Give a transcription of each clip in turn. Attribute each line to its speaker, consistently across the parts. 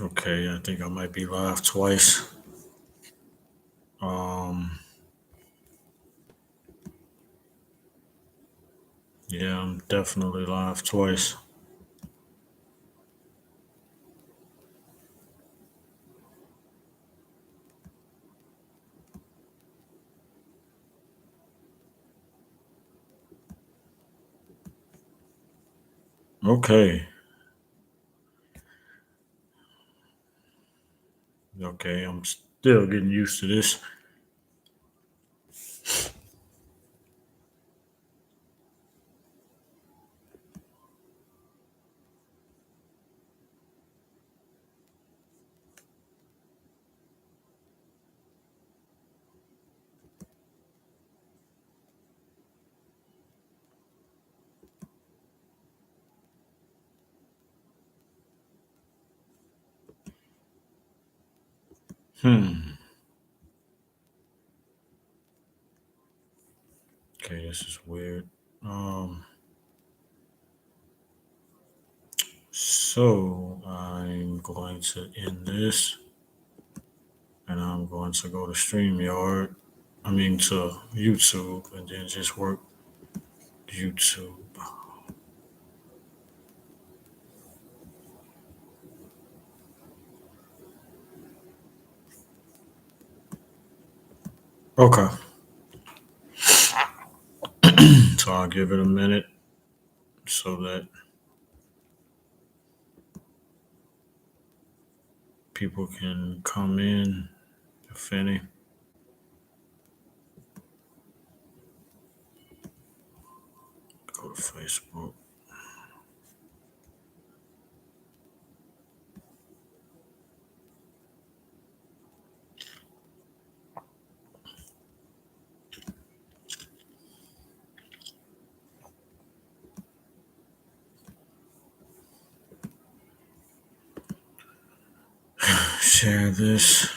Speaker 1: Okay, I think I might be live twice. Um, yeah, I'm definitely live twice. Okay, okay, I'm still getting used to this. Hmm. Okay, this is weird. Um, so I'm going to end this, and I'm going to go to StreamYard. I mean to YouTube, and then just work YouTube. Okay, so I'll give it a minute so that people can come in, if any. Go to Facebook. Share this.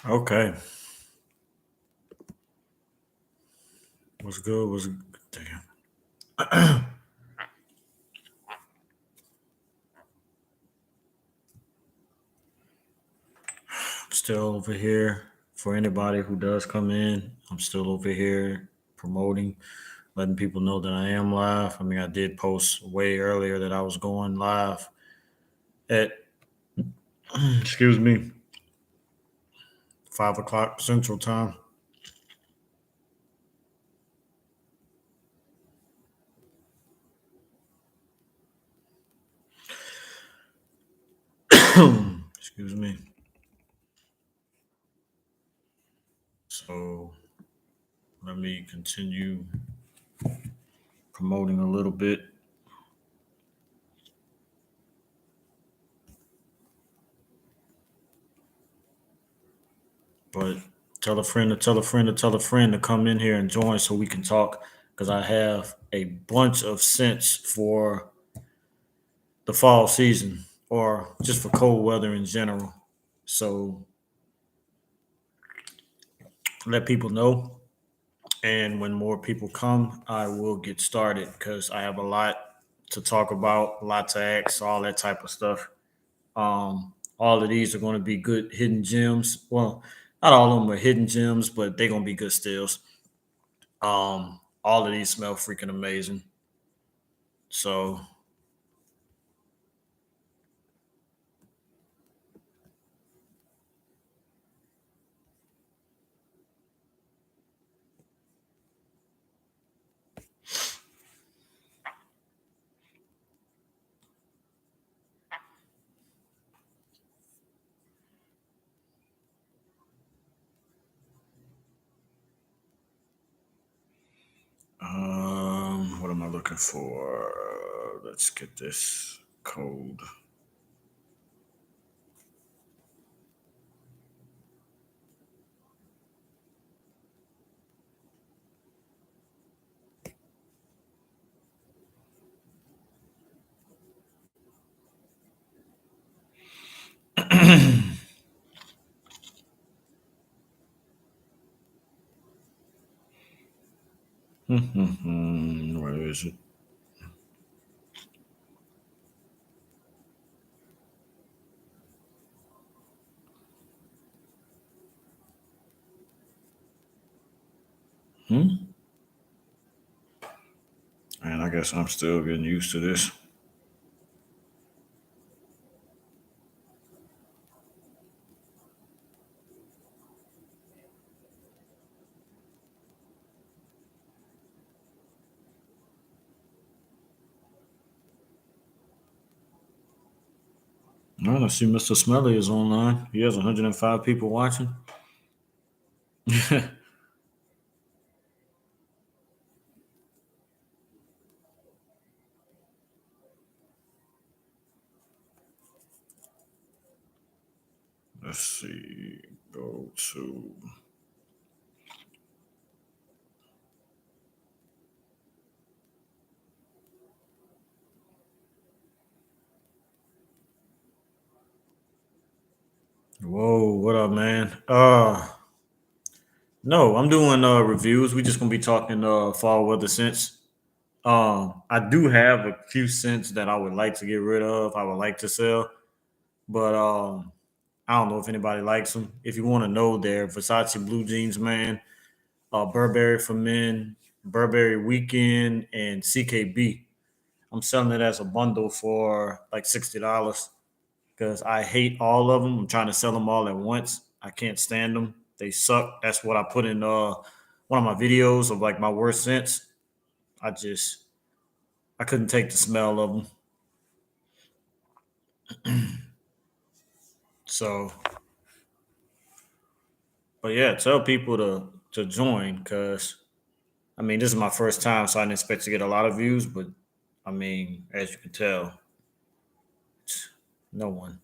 Speaker 1: Okay. What's good? Damn. Still over here for anybody who does come in. I'm still over here promoting, letting people know that I am live. I mean, I did post way earlier that I was going live at, excuse me, 5 o'clock Central Time. Excuse me. So let me continue promoting a little bit. But tell a friend to tell a friend to tell a friend to come in here and join so we can talk because I have a bunch of scents for the fall season or just for cold weather in general. So let people know. And when more people come, I will get started because I have a lot to talk about, a lot to ask, all that type of stuff. All of these are going to be good hidden gems. Well, not all of them are hidden gems, but they're going to be good stills. All of these smell freaking amazing. So, what am I looking for? Let's get this code. Where is it? Hmm? And I guess I'm still getting used to this. Well, I see Mr. Smelly is online. He has 105 people watching. Let's see. Go to. Whoa, what up, man? No, I'm doing reviews. We just gonna be talking fall weather scents. I do have a few scents that I would like to get rid of. I would like to sell, but I don't know if anybody likes them. If you want to know, they're Versace blue jeans, man. Burberry for men, Burberry Weekend, and CKB. I'm selling it as a bundle for like $60 because I hate all of them. I'm trying to sell them all at once. I can't stand them. They suck. That's what I put in one of my videos of like my worst scents. I just I couldn't take the smell of them. So, but yeah, tell people to join because I mean this is my first time, so I didn't expect to get a lot of views. But I mean, as you can tell, no one.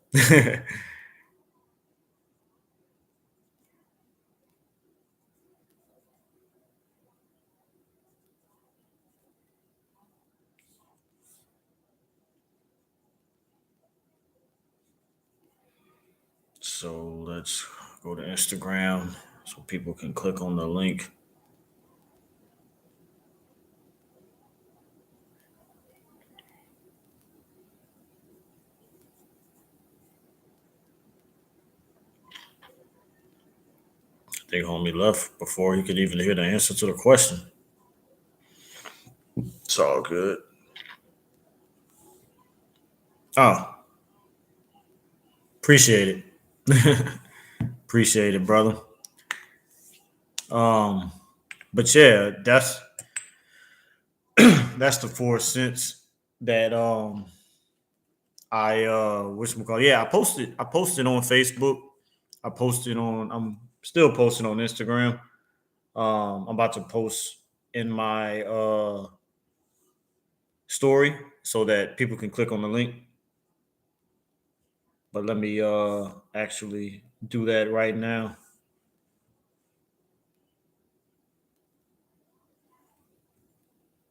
Speaker 1: So let's Go to Instagram so people can click on the link. I think homie left before he could even hear the answer to the question. It's all good. Oh, appreciate it. Appreciate it, brother. Um, but yeah, that's the 4 cents that I whatchamacallit. Yeah, I posted on Facebook. I'm still posting on Instagram. I'm about to post in my story so that people can click on the link. But let me actually do that right now.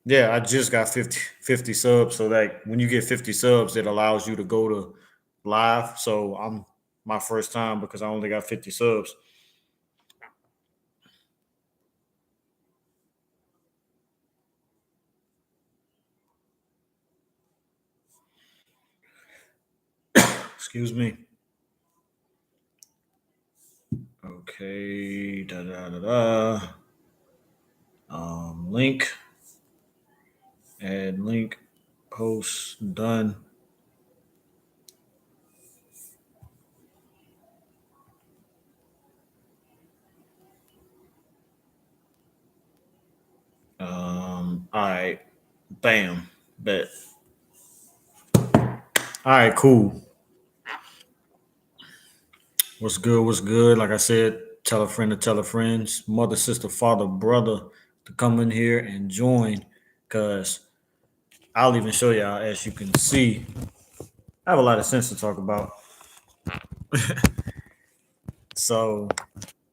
Speaker 1: Yeah, I just got 50 subs. So that when you get 50 subs, it allows you to go to live. So I'm my first time because I only got 50 subs. Excuse me. Okay. Da da da da. Link. Add link. Post done. All right. Bam. Bet. All right. Cool. What's good? What's good? Like I said, tell a friend to tell a friend, mother, sister, father, brother to come in here and join. Cause I'll even show y'all, as you can see, I have a lot of sense to talk about. So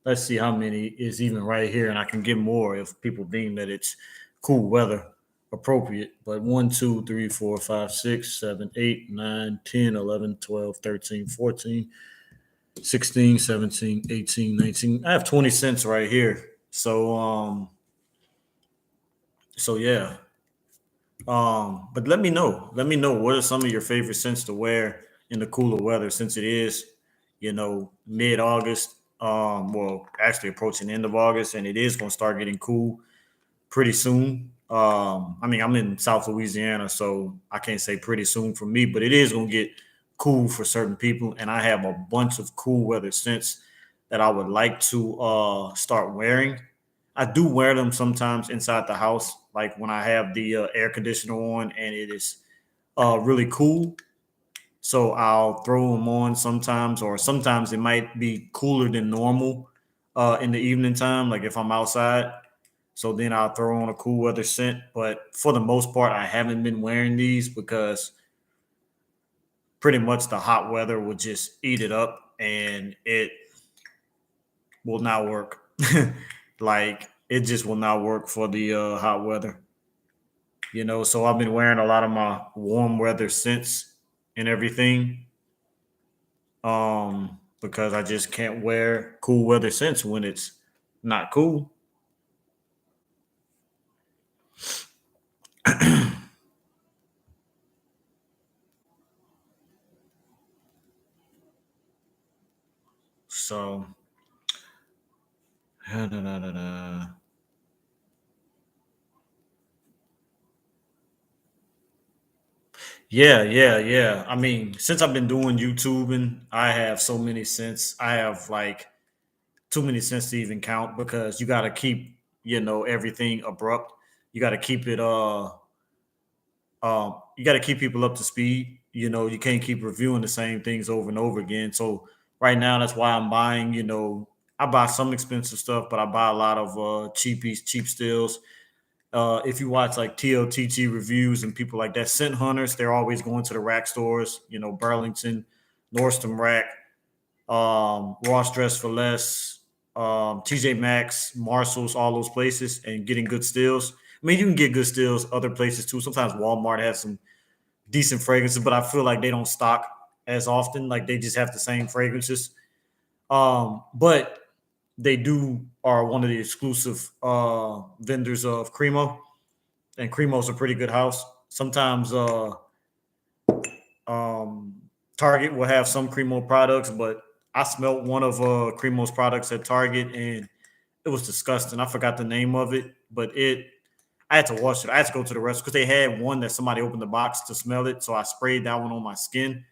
Speaker 1: let's see how many is even right here, and I can get more if people deem that it's cool weather appropriate. But 1, 2, 3, 4, 5, 6, 7, 8, 9, 10, 11, 12, 13, 14, 16, 17, 18, 19. I have 20 cents right here. So yeah. But let me know. Let me know what are some of your favorite scents to wear in the cooler weather since it is, mid August. Well, actually approaching the end of August, and it is gonna start getting cool pretty soon. I mean, I'm in South Louisiana, so I can't say pretty soon for me, but it is gonna get cool for certain people, and I have a bunch of cool weather scents that I would like to start wearing. I do wear them sometimes inside the house, like when I have the air conditioner on and it is really cool. So I'll throw them on sometimes, or sometimes it might be cooler than normal in the evening time, like if I'm outside. So then I'll throw on a cool weather scent. But for the most part, I haven't been wearing these because pretty much the hot weather will just eat it up and it will not work. Like it just will not work for the hot weather. So I've been wearing a lot of my warm weather scents and everything. Because I just can't wear cool weather scents when it's not cool. So da, da, da, da, da. Yeah. I mean, since I've been doing YouTubing, I have so many scents. I have like too many cents to even count because you got to keep everything abrupt. You got to keep it you got to keep people up to speed. You can't keep reviewing the same things over and over again. So right now, that's why I'm buying. I buy some expensive stuff, but I buy a lot of cheap steals. If you watch like TLTT reviews and people like that, scent hunters, they're always going to the rack stores. Burlington, Nordstrom Rack, Ross Dress for Less, TJ Maxx, Marshalls, all those places, and getting good steals. I mean, you can get good steals other places too. Sometimes Walmart has some decent fragrances, but I feel like they don't stock as often. Like they just have the same fragrances. But they are one of the exclusive vendors of Cremo, and Cremo's a pretty good house. Sometimes um, Target will have some Cremo products, but I smelled one of Cremo's products at Target, and it was disgusting. I forgot the name of it, but I had to wash it. I had to go to the restaurant because they had one that somebody opened the box to smell it, so I sprayed that one on my skin.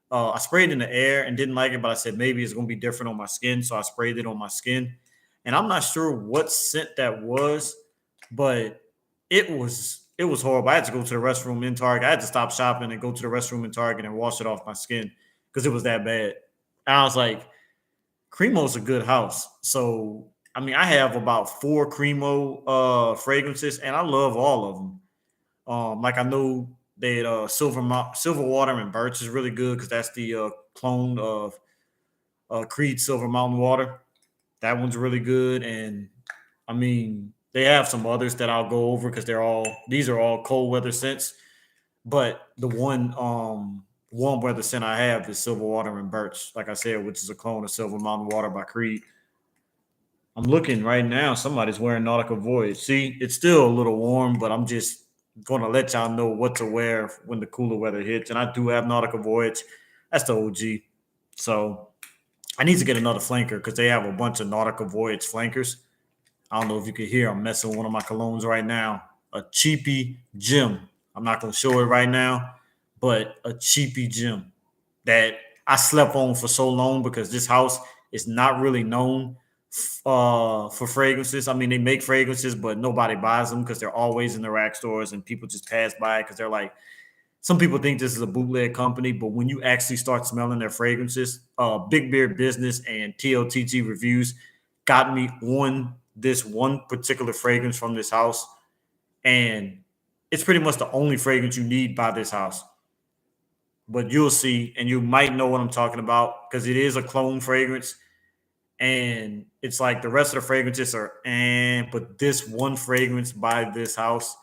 Speaker 1: I sprayed in the air and didn't like it, but I said maybe it's going to be different on my skin, so I sprayed it on my skin. And I'm not sure what scent that was, but it was horrible. I had to go to the restroom in Target. I had to stop shopping and go to the restroom in Target and wash it off my skin because it was that bad. And I was like, Cremo's a good house. So I mean, I have about 4 Cremo fragrances, and I love all of them. Like I know that Silver Water and Birch is really good because that's the clone of Creed Silver Mountain Water. That one's really good, and I mean they have some others that I'll go over because these are all cold weather scents. But the one warm weather scent I have is Silver Water and Birch, like I said, which is a clone of Silver Mountain Water by Creed. I'm looking right now. Somebody's wearing Nautica Voyage. See, it's still a little warm, but I'm just going to let y'all know what to wear when the cooler weather hits. And I do have Nautica Voyage. That's the OG. So I need to get another flanker because they have a bunch of Nautica Voyage flankers. I don't know if you can hear. I'm messing with one of my colognes right now. A cheapy gem. I'm not going to show it right now, but a cheapy gem that I slept on for so long because this house is not really known for fragrances. I mean, they make fragrances, but nobody buys them because they're always in the rack stores and people just pass by because they're like, some people think this is a bootleg company, but when you actually start smelling their fragrances, Big Beard Business and TLTT Reviews got me on this one particular fragrance from this house. And it's pretty much the only fragrance you need by this house. But you'll see, and you might know what I'm talking about because it is a clone fragrance. And it's like the rest of the fragrances are, but this one fragrance by this house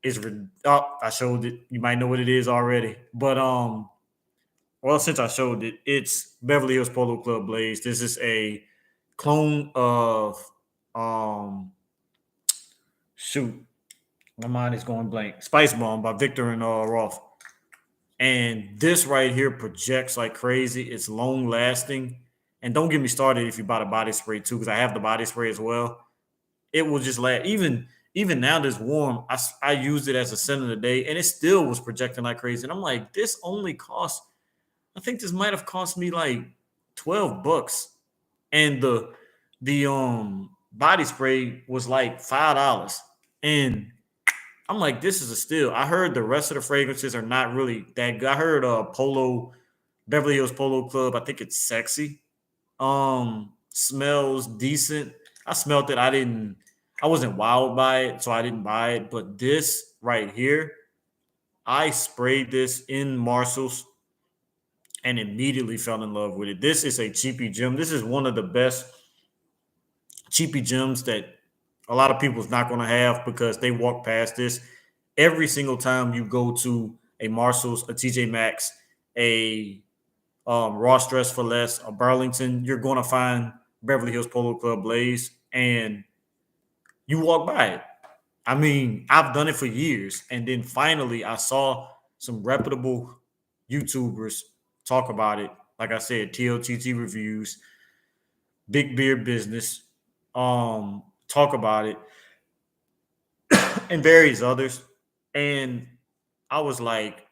Speaker 1: is, I showed it. You might know what it is already. But, well, since I showed it, it's Beverly Hills Polo Club Blaze. This is a clone of, shoot, my mind is going blank. Spice Bomb by Victor and Rolf. And this right here projects like crazy. It's long lasting. And don't get me started if you buy the body spray too, because I have the body spray as well. It will just last. Even now that's warm, I used it as a scent of the day, and it still was projecting like crazy. And I'm like, this only cost, I think this might have cost me like $12. And the body spray was like $5. And I'm like, this is a steal. I heard the rest of the fragrances are not really that good. I heard Beverly Hills Polo Club, I think it's sexy. Smells decent. I smelled it. I wasn't wowed by it, so I didn't buy it. But this right here, I sprayed this in Marshall's and immediately fell in love with it. This is a cheapy gem. This is one of the best cheapy gems that a lot of people is not going to have because they walk past this every single time you go to a Marshall's, a TJ Maxx, a Ross Dress for Less, a Burlington. You're going to find Beverly Hills Polo Club Blaze, and you walk by it. I mean, I've done it for years, and then finally I saw some reputable YouTubers talk about it. Like I said, TLTT Reviews, Big Beard Business, talk about it, and various others. And I was like,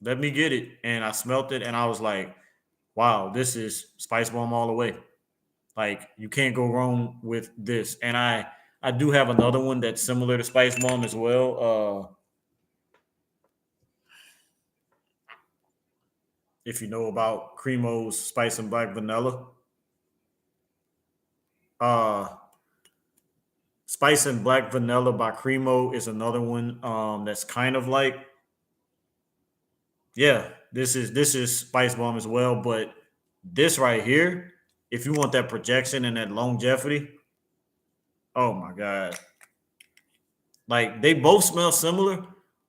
Speaker 1: let me get it. And I smelt it, and I was like, wow, this is Spice Bomb all the way. Like, you can't go wrong with this. And I do have another one that's similar to Spice Bomb as well. If you know about Cremo's Spice and Black Vanilla. Uh Spice and Black Vanilla by Cremo is another one that's kind of like, yeah, this is Spice Bomb as well, but this right here, if you want that projection and that longevity, oh my god. Like, they both smell similar,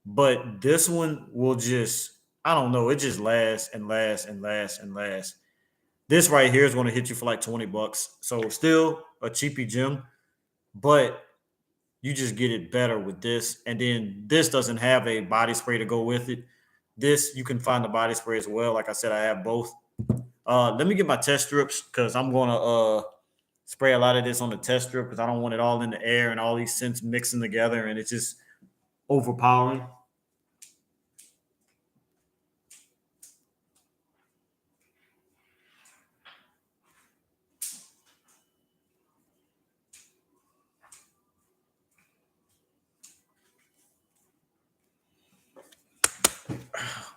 Speaker 1: but this one will just, I don't know, it just lasts and lasts and lasts and lasts. This right here is going to hit you for like 20 bucks. So still a cheapy gem, but you just get it better with this. And then this doesn't have a body spray to go with it. This, you can find the body spray as well. Like I said, I have both. Let me get my test strips because I'm going to spray a lot of this on the test strip because I don't want it all in the air and all these scents mixing together and it's just overpowering.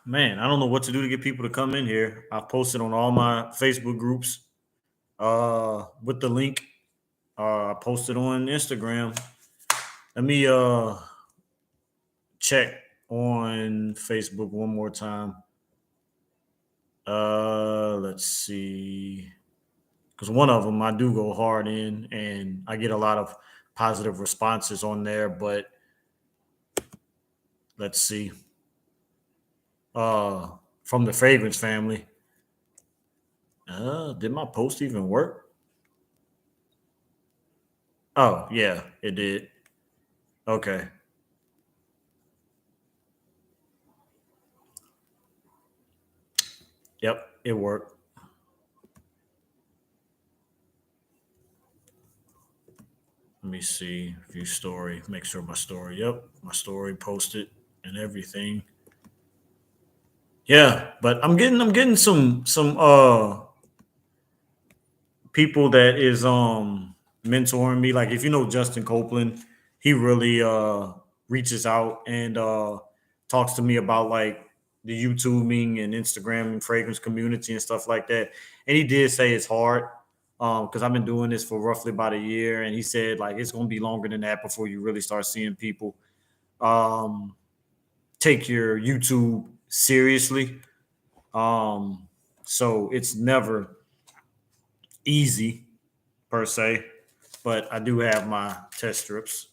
Speaker 1: Man, I don't know what to do to get people to come in here. I've posted on all my Facebook groups with the link. I posted on Instagram. Let me check on Facebook one more time. Let's see. Because one of them I do go hard in and I get a lot of positive responses on there, but let's see. Uh from the fragrance family. Did my post even work? Oh, yeah, it did. Okay. Yep, it worked. Let me see. View story. Make sure my story. Yep, my story posted and everything. Yeah, but I'm getting some people that is mentoring me. Like if you know Justin Copeland, he really reaches out and talks to me about like the YouTubing and Instagram and fragrance community and stuff like that. And he did say it's hard because I've been doing this for roughly about a year, and he said like it's going to be longer than that before you really start seeing people um, take your YouTube seriously. Um, so it's never easy per se, but I do have my test strips.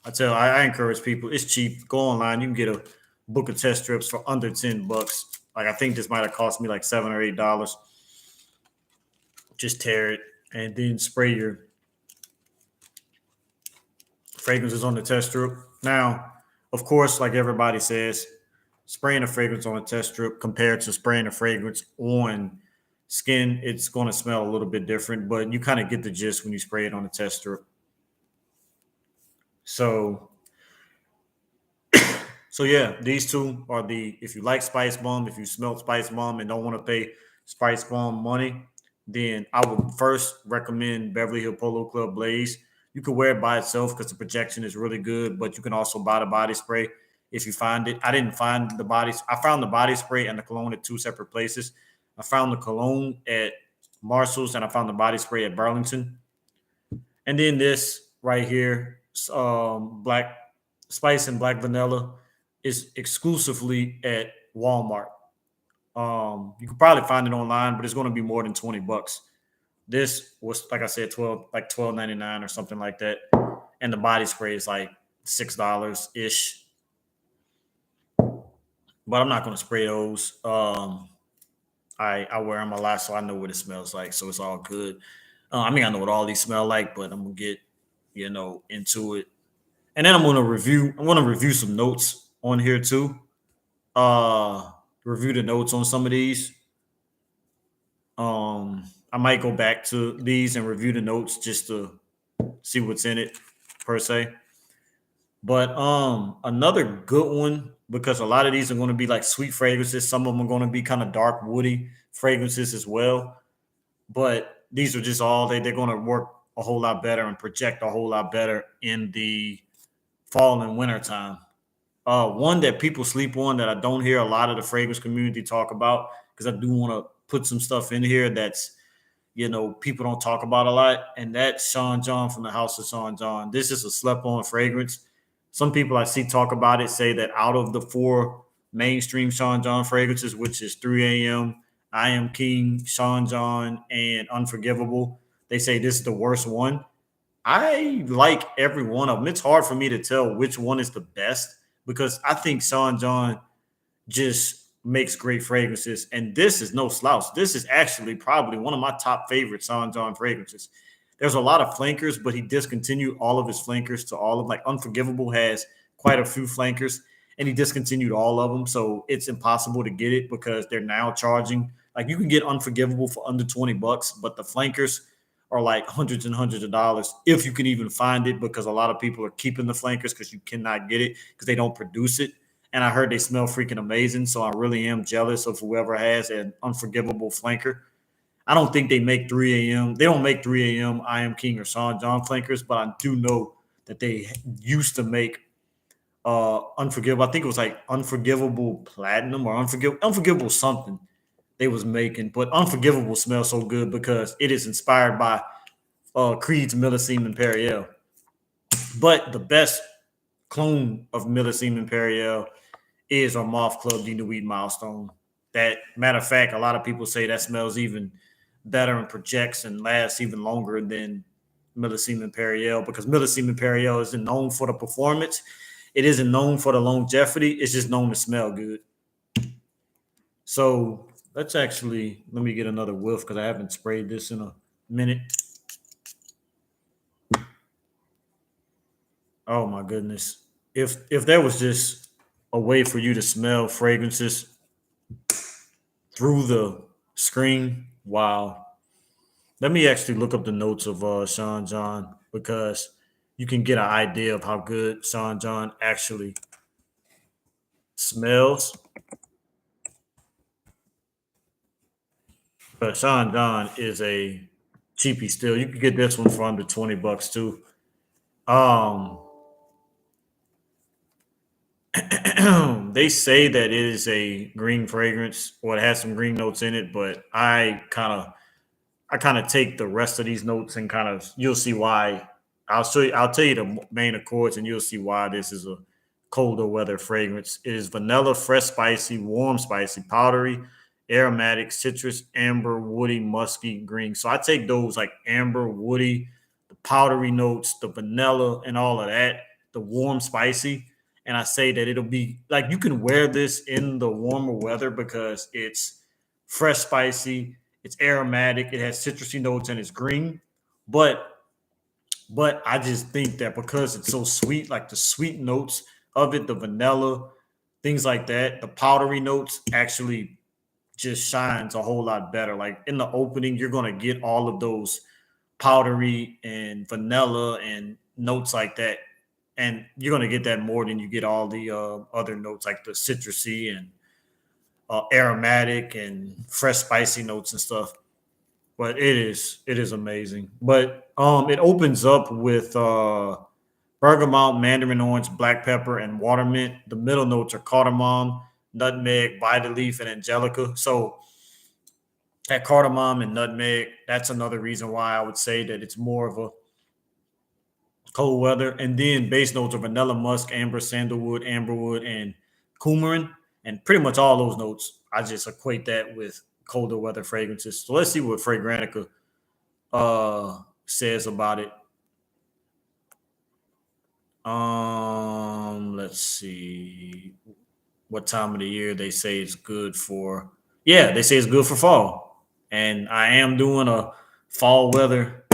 Speaker 1: I encourage people. It's cheap. Go online. You can get a book of test strips for under 10 bucks. Like I think this might have cost me like $7 or $8. Just tear it and then spray your fragrances on the test strip. Now, of course, like everybody says, spraying a fragrance on a test strip compared to spraying a fragrance on skin, it's going to smell a little bit different, but you kind of get the gist when you spray it on a test strip. So, so yeah, these two are the if you like Spice Bomb, if you smell Spice Bomb and don't want to pay Spice Bomb money, then I would first recommend Beverly Hill Polo Club Blaze. You can wear it by itself because the projection is really good, but you can also buy the body spray if you find it. I didn't find the bodies. I found the body spray and the cologne at two separate places. I found the cologne at Marshall's and I found the body spray at Burlington. And then this right here, black spice and black vanilla, is exclusively at Walmart. You can probably find it online, but it's going to be more than 20 bucks. This was like I said, 12.99 or something like that. And the body spray is like $6 ish. But I'm not going to spray those. I wear them a lot, so I know what it smells like. So it's all good. I mean, I know what all these smell like, but I'm gonna get into it, and then I'm gonna review some notes on here too. Uh, review the notes on some of these. I might go back to these and review the notes just to see what's in it per se. But another good one because a lot of these are going to be like sweet fragrances. Some of them are going to be kind of dark woody fragrances as well. But these are just all they're going to work a whole lot better and project a whole lot better in the fall and winter time. One that people sleep on that I don't hear a lot of the fragrance community talk about because I do want to put some stuff in here that's people don't talk about a lot, and that's Sean John from the House of Sean John. This is a slept on fragrance. Some people I see talk about it say that out of the four mainstream Sean John fragrances, which is 3 a.m., I Am King, Sean John, and Unforgivable, they say this is the worst one. I like every one of them. It's hard for me to tell which one is the best because I think Sean John just makes great fragrances, and this is no slouch. This is actually probably one of my top favorite Saint John fragrances. There's a lot of flankers, but he discontinued all of his flankers to all of like Unforgivable has quite a few flankers, and he discontinued all of them. So it's impossible to get it because they're now charging like you can get Unforgivable for under $20, but the flankers are like hundreds and hundreds of dollars if you can even find it because a lot of people are keeping the flankers because you cannot get it because they don't produce it. And I heard they smell freaking amazing. So I really am jealous of whoever has an Unforgivable flanker. I don't think they make 3 a.m. They don't make 3 a.m. I Am King or Saint John flankers, but I do know that they used to make Unforgivable. I think it was like Unforgivable Platinum or Unforgivable something they was making. But Unforgivable smells so good because it is inspired by Creed's Millesime Imperial. But the best clone of Millesime Imperial is our Moth Club de Nuit Milestone. That matter of fact, a lot of people say that smells even better and projects and lasts even longer than Millesime Imperial because Millesime Imperial isn't known for the performance. It isn't known for the longevity. It's just known to smell good. So let me get another whiff because I haven't sprayed this in a minute. Oh my goodness. If there was just a way for you to smell fragrances through the screen, wow. Let me actually look up the notes of Sean John because you can get an idea of how good Sean John actually smells. But Sean John is a cheapie still. You can get this one for under $20 too. Um, they say that it is a green fragrance or it has some green notes in it, but I kind of take the rest of these notes and kind of you'll see why. I'll tell you the main accords and you'll see why this is a colder weather fragrance. It is vanilla, fresh, spicy, warm, spicy, powdery, aromatic, citrus, amber, woody, musky, green. So I take those like amber, woody, the powdery notes, the vanilla, and all of that, the warm, spicy. And I say that it'll be like you can wear this in the warmer weather because it's fresh, spicy, it's aromatic, it has citrusy notes, and it's green. But I just think that because it's so sweet, like the sweet notes of it, the vanilla, things like that, the powdery notes actually just shines a whole lot better. Like in the opening, you're gonna get all of those powdery and vanilla and notes like that, and you're gonna get that more than you get all the other notes like the citrusy and aromatic and fresh spicy notes and stuff. But it is amazing. But it opens up with bergamot, mandarin orange, black pepper, and watermint. The middle notes are cardamom, nutmeg, vita leaf, and angelica. So that cardamom and nutmeg, that's another reason why I would say that it's more of a cold weather. And then base notes are vanilla, musk, amber, sandalwood, amberwood, and coumarin. And pretty much all those notes, I just equate that with colder weather fragrances. So let's see what Fragrantica says about it. Let's see what time of the year they say it's good for. Yeah, they say it's good for fall, and I am doing a fall weather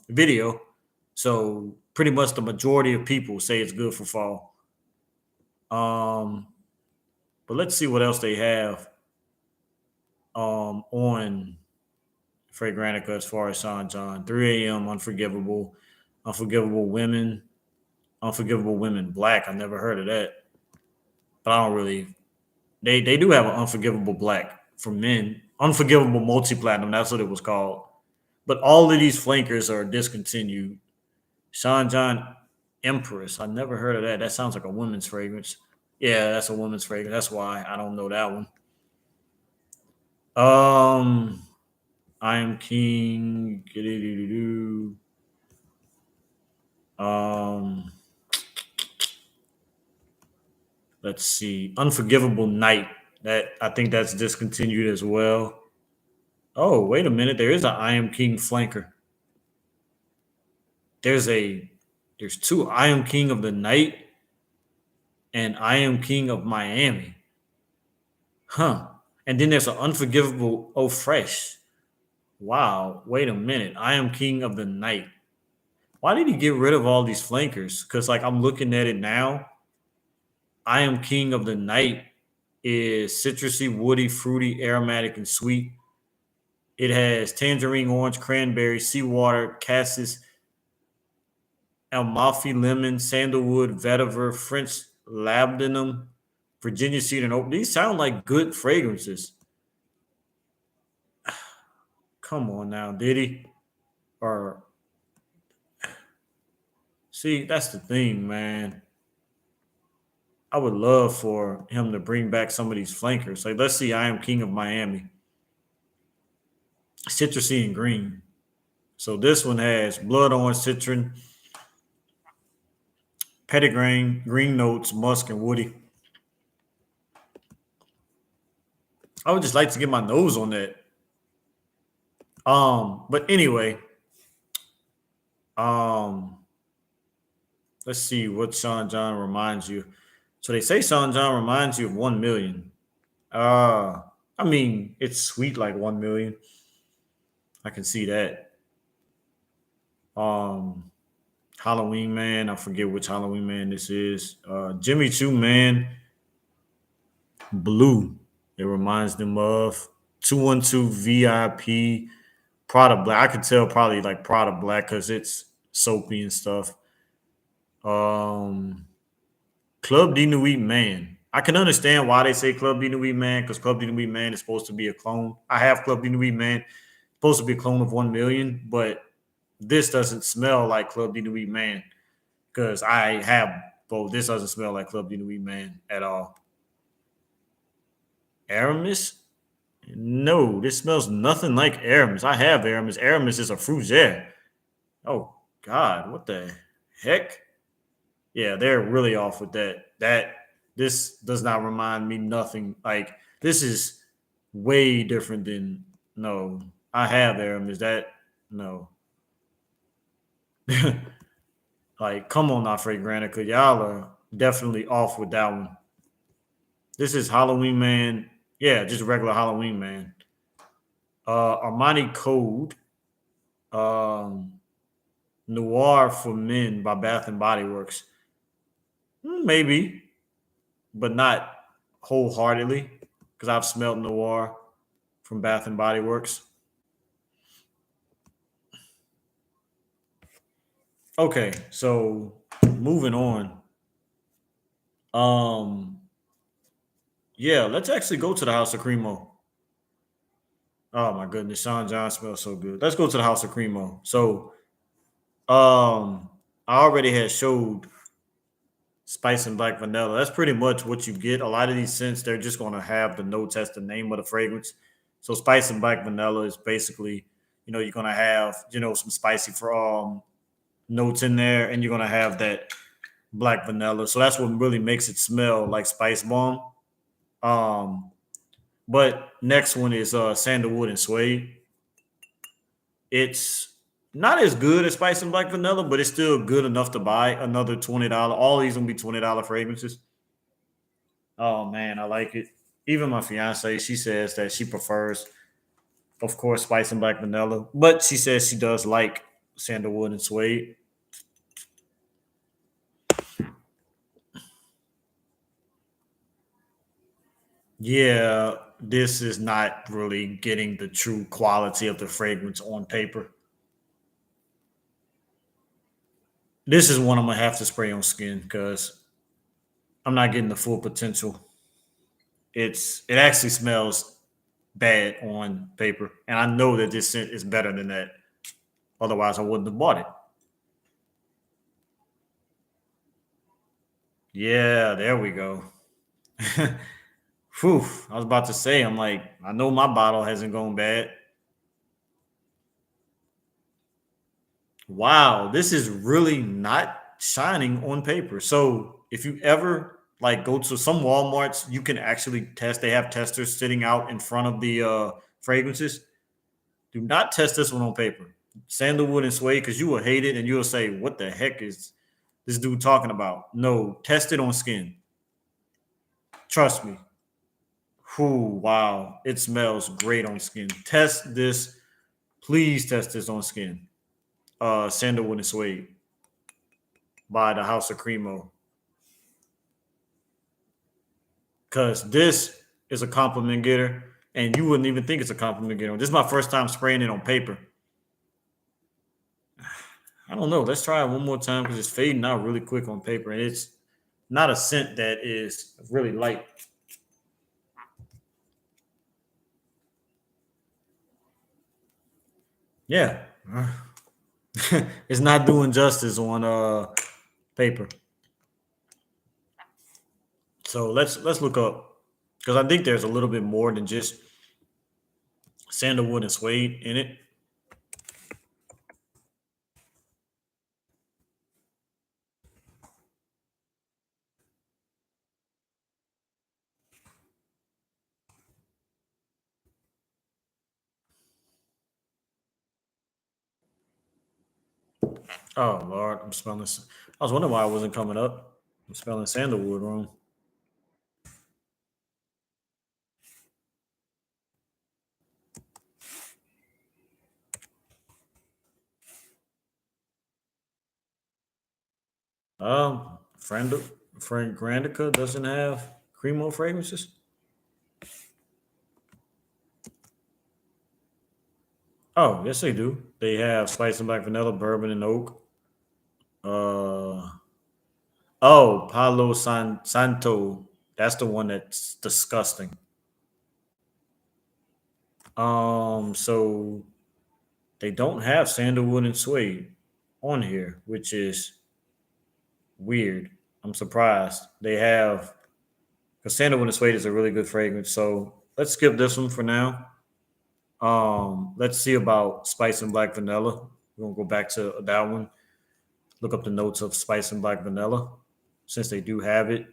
Speaker 1: video, so pretty much the majority of people say it's good for fall. Um, but let's see what else they have on Fragrantica as far as Sean John. 3 a.m. Unforgivable Women, Unforgivable Women Black. I never heard of that, but I don't really. They do have an Unforgivable Black for men. Unforgivable Multi Platinum. That's what it was called. But all of these flankers are discontinued. Sean John Empress. I never heard of that. That sounds like a women's fragrance. Yeah, that's a women's fragrance. That's why I don't know that one. I Am King. Um, let's see. Unforgivable Night. That I think that's discontinued as well. Oh, wait a minute. There is an I Am King flanker. There's two I Am King of the Night and I Am King of Miami. Huh. And then there's an unforgivable oh fresh. Wow. Wait a minute. I am king of the night. Why did he get rid of all these flankers? Because like I'm looking at it now. I am king of the night is citrusy, woody, fruity, aromatic, and sweet. It has tangerine, orange, cranberry, seawater, cassis, Amalfi lemon, sandalwood, vetiver, French labdanum, Virginia cedar, and oak. These sound like good fragrances. Come on now, did he? Or see, that's the thing, man. I would love for him to bring back some of these flankers. Like, let's see, I am king of Miami, citrusy and green. So this one has blood orange, citron, petitgrain, green notes, musk, and woody. I would just like to get my nose on that. But anyway, um, let's see what Sean John reminds you. So they say Sean John reminds you of 1 million. Uh, I mean, it's sweet like 1 million. I can see that. Um, Halloween Man. I forget which Halloween Man this is. Jimmy Choo Man Blue. It reminds them of 212 VIP Prada Black. I could tell probably like Prada Black because it's soapy and stuff. Um, Club de Nuit Man. I can understand why they say Club de Nuit Man because Club de Nuit Man is supposed to be a clone. I have Club de Nuit Man, supposed to be a clone of 1 million, but this doesn't smell like Club de Nuit Man because I have both. This doesn't smell like Club de Nuit Man at all. Aramis? No, this smells nothing like Aramis. I have Aramis. Aramis is a fougere. Oh God, what the heck? Yeah, they're really off with that. This does not remind me nothing. Like this is way different than no. I have Aramis. That no. Like, come on, now, Fred Granica. Y'all are definitely off with that one. This is Halloween Man. Yeah, just regular Halloween Man. Armani Code. Um, Noir for Men by Bath and Body Works. Maybe, but not wholeheartedly, because I've smelled Noir from Bath and Body Works. Okay, so moving on. Um, yeah, let's actually go to the House of Cremo. Oh my goodness, Sean John smells so good. Let's go to the House of Cremo. So, I already had showed spice and black vanilla. That's pretty much what you get. A lot of these scents, they're just going to have the notes as the name of the fragrance. So, spice and black vanilla is basically, you're going to have, some spicy for notes in there, and you're going to have that black vanilla. So that's what really makes it smell like Spice Bomb. Um, but next one is Sandalwood and Suede. It's not as good as Spice and Black Vanilla, but it's still good enough to buy another $20. All these gonna be $20 fragrances. Oh man, I like it. Even my fiance, she says that she prefers, of course, Spice and Black Vanilla, but she says she does like Sandalwood and Suede. Yeah, this is not really getting the true quality of the fragrance on paper. This is one I'm gonna have to spray on skin because I'm not getting the full potential. It actually smells bad on paper, and I know that this scent is better than that. Otherwise, I wouldn't have bought it. Yeah, there we go. Whew, I was about to say, I'm like, I know my bottle hasn't gone bad. Wow, this is really not shining on paper. So if you ever like go to some Walmarts, you can actually test. They have testers sitting out in front of the fragrances. Do not test this one on paper. Sandalwood and Suede, because you will hate it and you'll say, "What the heck is this dude talking about?" No, test it on skin. Trust me. Whew, wow. It smells great on skin. Test this. Please test this on skin. Sandalwood and Suede by the House of Cremo. Because this is a compliment getter, and you wouldn't even think it's a compliment getter. This is my first time spraying it on paper. I don't know. Let's try it one more time because it's fading out really quick on paper, and it's not a scent that is really light. Yeah, it's not doing justice on paper. So let's look up because I think there's a little bit more than just sandalwood and suede in it. Oh Lord, I'm smelling. I was wondering why it wasn't coming up. I'm spelling sandalwood wrong. Frank Grandica doesn't have Cremo fragrances. Oh, yes, they do. They have spice and black vanilla, bourbon and oak. Uh, oh, Santo. That's the one that's disgusting. So they don't have sandalwood and suede on here, which is weird. I'm surprised. They have because sandalwood and suede is a really good fragrance. So let's skip this one for now. Let's see about spice and black vanilla. We're gonna go back to that one. Look up the notes of spice and black vanilla, since they do have it.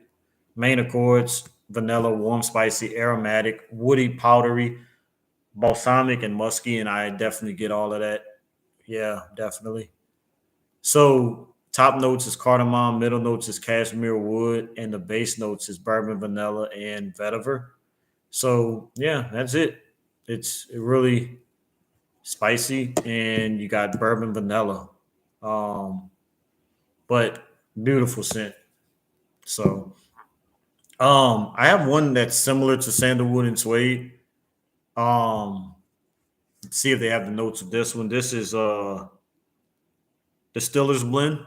Speaker 1: Main accords: vanilla, warm, spicy, aromatic, woody, powdery, balsamic, and musky. And I definitely get all of that. Yeah, definitely. So top notes is cardamom, middle notes is cashmere wood, and the base notes is bourbon, vanilla, and vetiver. So yeah, that's it. It's really spicy, and you got bourbon vanilla. Um, but beautiful scent. So I have one that's similar to sandalwood and suede. Um, let's see if they have the notes of this one. This is Distillers Blend.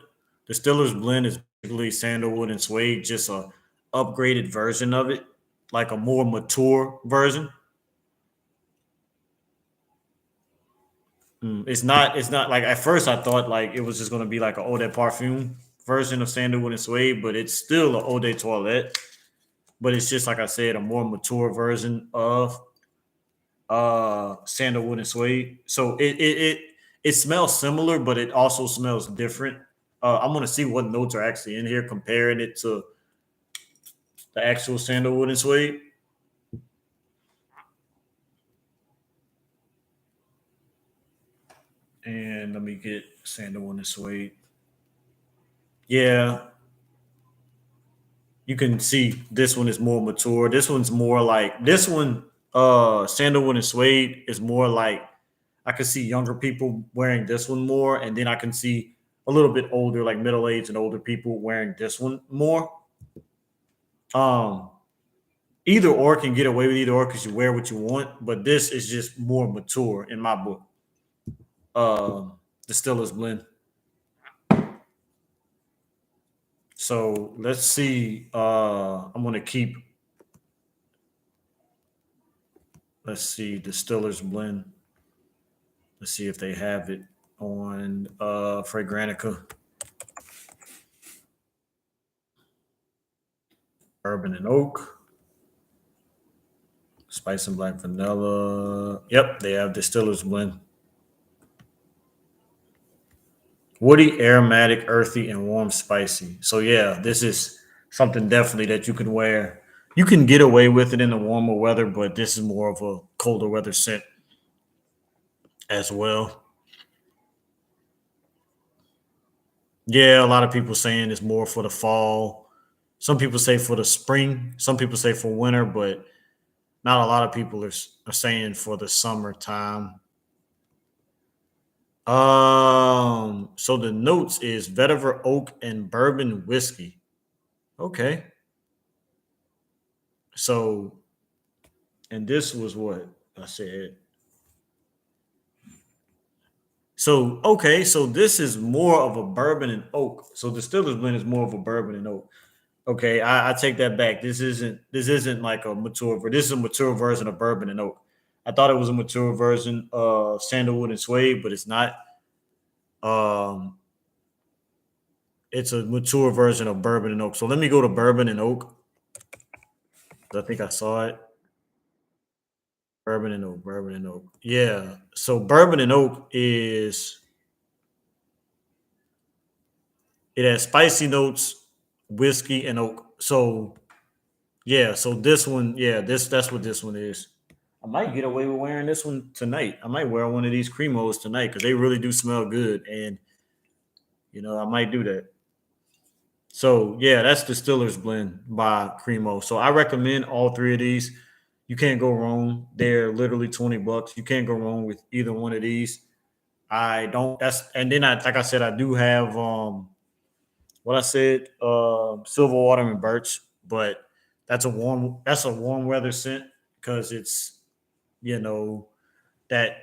Speaker 1: Distillers Blend is basically sandalwood and suede, just a upgraded version of it, like a more mature version. It's not. It's not like at first I thought like it was just gonna be like an eau de parfum version of sandalwood and suede, but it's still an eau de toilette. But it's just like I said, a more mature version of sandalwood and suede. So it smells similar, but it also smells different. I'm gonna see what notes are actually in here, comparing it to the actual sandalwood and suede. And let me get sandalwood and suede. Yeah, you can see this one is more mature. This one's more like this one. Sandalwood and suede is more like I can see younger people wearing this one more, and then I can see a little bit older, like middle aged and older people wearing this one more. Um, Either or can get away with either or because you wear what you want, but this is just more mature in my book. Distillers Blend. So let's see. I'm gonna keep. Let's see Distillers Blend. Let's see if they have it on Fragrantica, Urban and Oak, Spice and Black Vanilla. Yep, they have Distillers Blend. Woody, aromatic, earthy, and warm, spicy. So yeah, this is something definitely that you can wear. You can get away with it in the warmer weather, but this is more of a colder weather scent as well. Yeah, a lot of people saying it's more for the fall. Some people say for the spring. Some people say for winter, but not a lot of people are saying for the summertime. So the notes is vetiver oak and bourbon whiskey. Okay. So, and this was what I said. So, okay, so this is more of a bourbon and oak. So Distillers Blend is more of a bourbon and oak. Okay, I take that back. This isn't like a mature. This is a mature version of bourbon and oak. I thought it was a mature version of Sandalwood and Suede, but it's not. Um, it's a mature version of bourbon and oak. So let me go to bourbon and oak. I think I saw it. Bourbon and oak, bourbon and oak. Yeah. So bourbon and oak is it has spicy notes, whiskey, and oak. So yeah, so this one, yeah, that's what this one is. I might get away with wearing this one tonight. I might wear one of these cremos tonight because they really do smell good, and I might do that. So yeah, that's Distillers Blend by Cremo. So I recommend all three of these. You can't go wrong. They're literally $20. You can't go wrong with either one of these. I don't. That's and then like I said, I do have what I said, silver water and birch, but that's a warm weather scent because it's you know that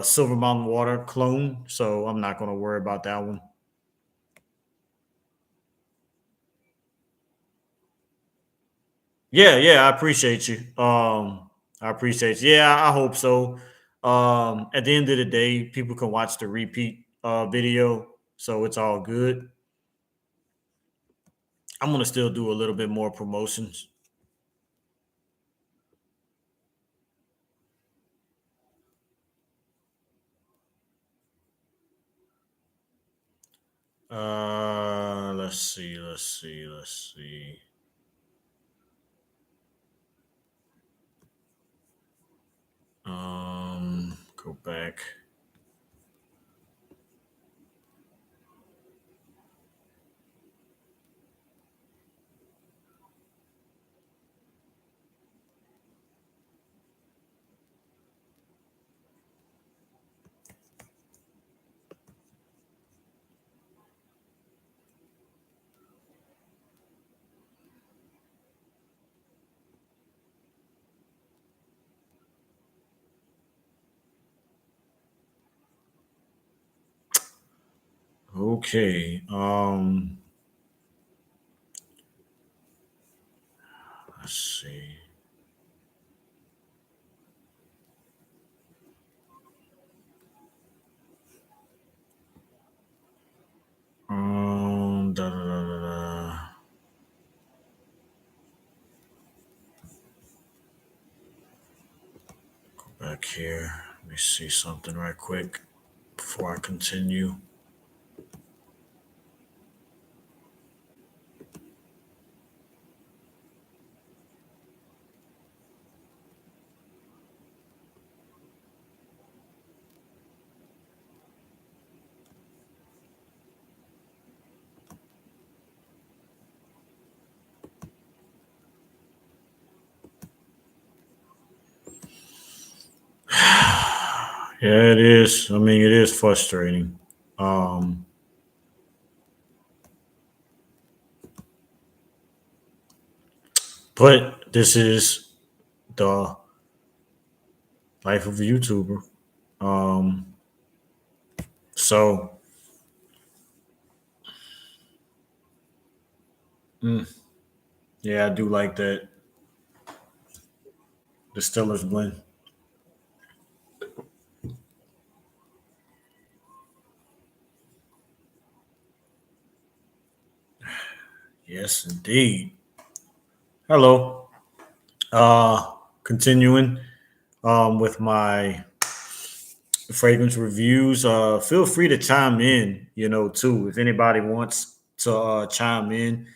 Speaker 1: silver mountain water clone. So I'm not gonna worry about that one. Yeah, yeah, I appreciate you. I appreciate you. Yeah, I hope so. At the end of the day, people can watch the repeat video, so it's all good. I'm gonna still do a little bit more promotions. Let's see, let's see, let's see. Go back. Okay. Let's see. Da, da, da, da, da. Go back here. Let me see something right quick before I continue. Yeah, it is. I mean, it is frustrating. Um, but this is the life of a YouTuber. Um, so mm, yeah, I do like that Distillers Blend. Yes, indeed. Hello. Continuing with my fragrance reviews. Feel free to chime in, too. If anybody wants to chime in,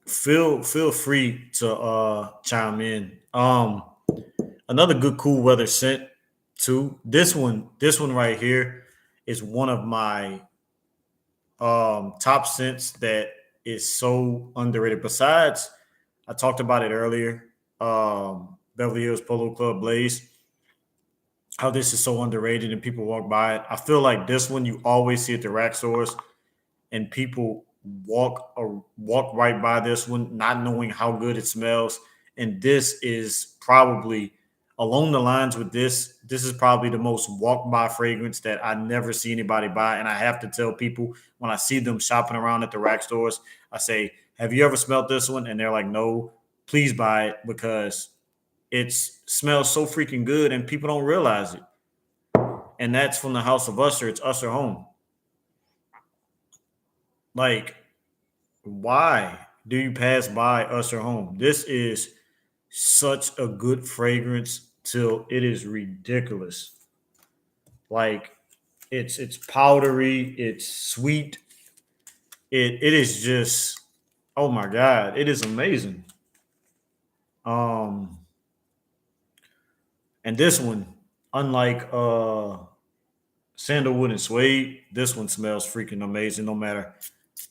Speaker 1: feel free to chime in. Another good cool weather scent too. This one right here is one of my top scents that is so underrated. Besides I talked about it earlier. Beverly Hills Polo Club Blaze. How this is so underrated and people walk by it. I feel like this one you always see at the rack stores, and people walk right by this one, not knowing how good it smells. And this is probably along the lines with this. This is probably the most walk by fragrance that I never see anybody buy. And I have to tell people when I see them shopping around at the rack stores, I say, "Have you ever smelled this one?" And they're like, "No." Please buy it because it smells so freaking good, and people don't realize it. And that's from the House of Usher. It's Usher Home. Like, why do you pass by Usher Home? This is such a good fragrance till it is ridiculous. Like, it's powdery, it's sweet. It is just, oh my god, it is amazing. Um, and this one, unlike Sandalwood and Suede, this one smells freaking amazing. No matter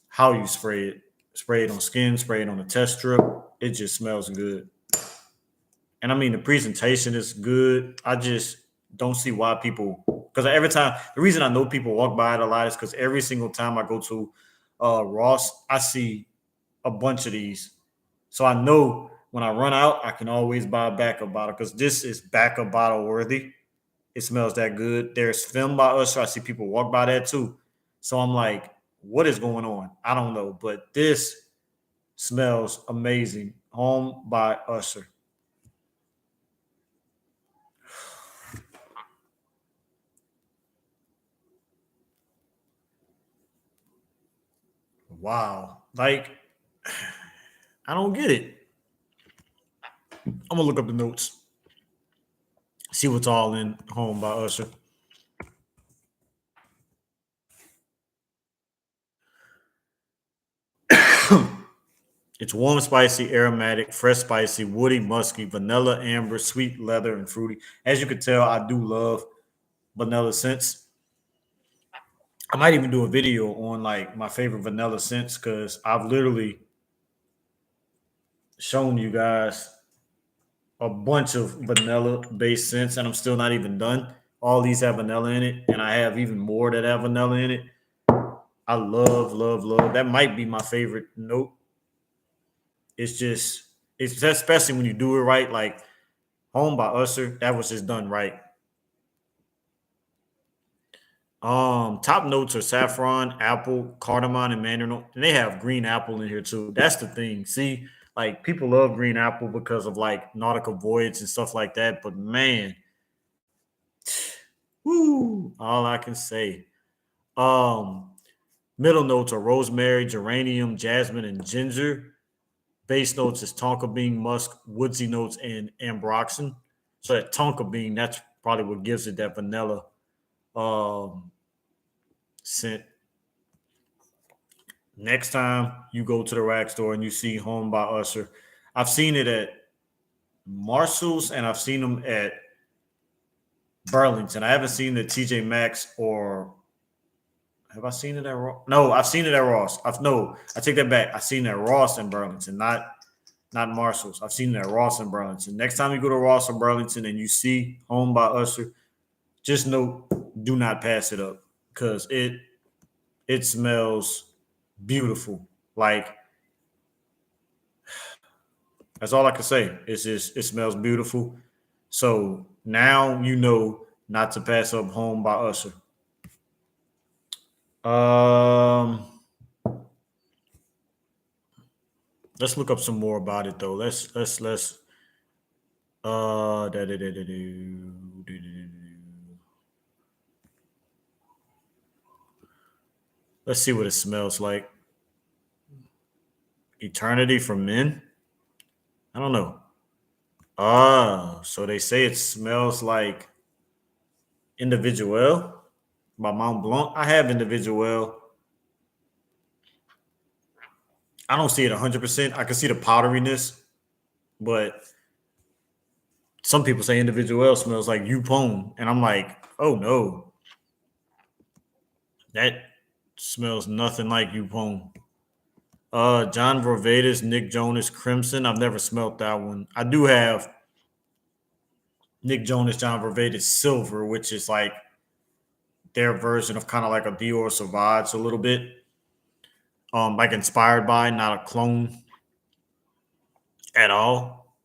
Speaker 1: how you spray it on skin, spray it on a test strip, it just smells good. And I mean, the presentation is good. I just don't see why people, because every time, the reason I know people walk by it a lot is because every single time I go to Ross, I see a bunch of these. So I know when I run out, I can always buy a backup bottle because this is backup bottle worthy. It smells that good. There's Film by Usher. I see people walk by that too. So I'm like, what is going on? I don't know. But this smells amazing. Home by Usher. Wow. Like, I don't get it. I'm gonna look up the notes, see what's all in Home by Usher. It's warm, spicy, aromatic, fresh, spicy, woody, musky, vanilla, amber, sweet, leather, and fruity. As you can tell, I do love vanilla scents. I might even do a video on like my favorite vanilla scents because I've literally shown you guys a bunch of vanilla based scents, and I'm still not even done. All these have vanilla in it, and I have even more that have vanilla in it. I love, love, love. That might be my favorite note. It's just, it's just, especially when you do it right. Like Home by Usher, that was just done right. Top notes are saffron, apple, cardamom, and mandarin, and they have green apple in here too. That's the thing. See, like people love green apple because of like nautical voyage and stuff like that. But man, woo, all I can say. Um, Middle notes are rosemary, geranium, jasmine, and ginger. Base notes is tonka bean, musk, woodsy notes, and ambroxan. So that tonka bean, that's probably what gives it that vanilla um, scent. Next time you go to the rack store and you see Home by Usher, I've seen it at Marshall's and I've seen them at Burlington. I haven't seen the TJ Maxx or have I seen it at Ross? No, I've seen it at Ross. No, I take that back. I've seen it at Ross and Burlington, not Marshalls. I've seen it at Ross and Burlington. Next time you go to Ross or Burlington and you see Home by Usher, just know do not pass it up because it smells beautiful. Like that's all I can say. It's just it smells beautiful. So now you know not to pass up Home by Usher. Um, let's look up some more about it though. Let's da, da, da, da, let's see what it smells like. Eternity for Men. I don't know. So they say it smells like Individual by Mont Blanc. I have Individual. I don't see it 100%. I can see the powderiness, but some people say Individual smells like Yupon, and I'm like, oh no, that smells nothing like Yupon. John Varvatos, Nick Jonas, Crimson. I've never smelt that one. I do have Nick Jonas, John Varvatos, Silver, which is like their version of kind of like a Dior Sauvage a little bit. Like inspired by, not a clone at all.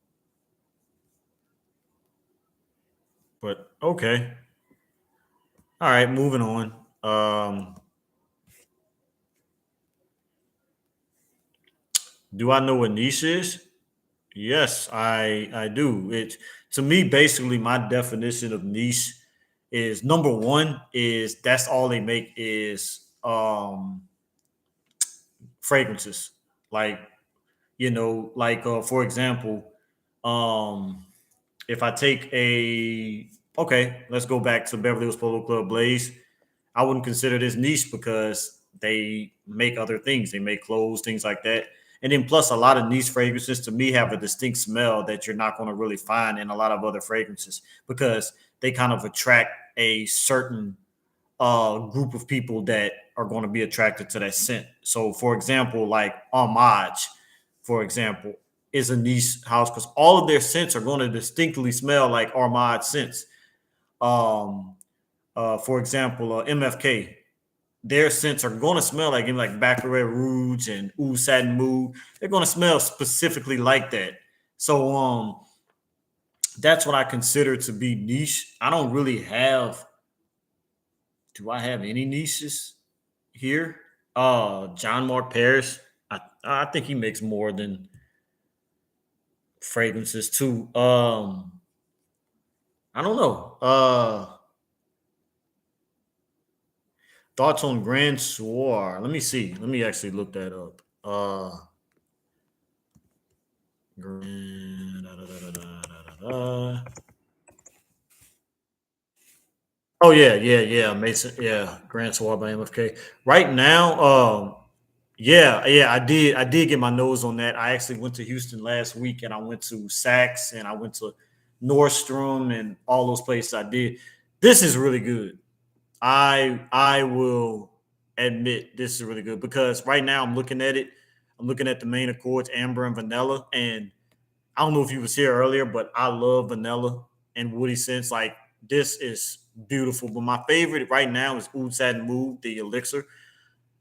Speaker 1: But okay. All right, moving on. Do I know what niche is? Yes, I do. It to me basically my definition of niche is number one is that's all they make is fragrances. Like like for example, um if I take a okay, let's go back to Beverly Hills Polo Club Blaze. I wouldn't consider this niche because they make other things. They make clothes, things like that. And then plus a lot of niche fragrances to me have a distinct smell that you're not going to really find in a lot of other fragrances because they kind of attract a certain group of people that are going to be attracted to that scent. So for example, like Homage, for example, is a niche house because all of their scents are going to distinctly smell like Armad scents. Um, for example, MFK, their scents are going to smell like Baccarat Rouge and Oud Satin Mood. They're going to smell specifically like that. So that's what I consider to be niche. I don't really have. Do I have any niches here? John Mark Paris. I think he makes more than fragrances too. I don't know. Thoughts on Grand Soir? Let me see. Let me actually look that up. Grand, da, da, da, da, da, da, da. Oh yeah. Mason, yeah. Grand Soir by MFK. Right now, yeah. I did get my nose on that. I actually went to Houston last week, and I went to Saks, and I went to Nordstrom, and all those places. I did. This is really good. I will admit this is really good because right now I'm looking at it. I'm looking at the main accords, amber and vanilla, and I don't know if you was here earlier, but I love vanilla and woody scents. Like this is beautiful. But my favorite right now is Oud Satin Mood, the elixir.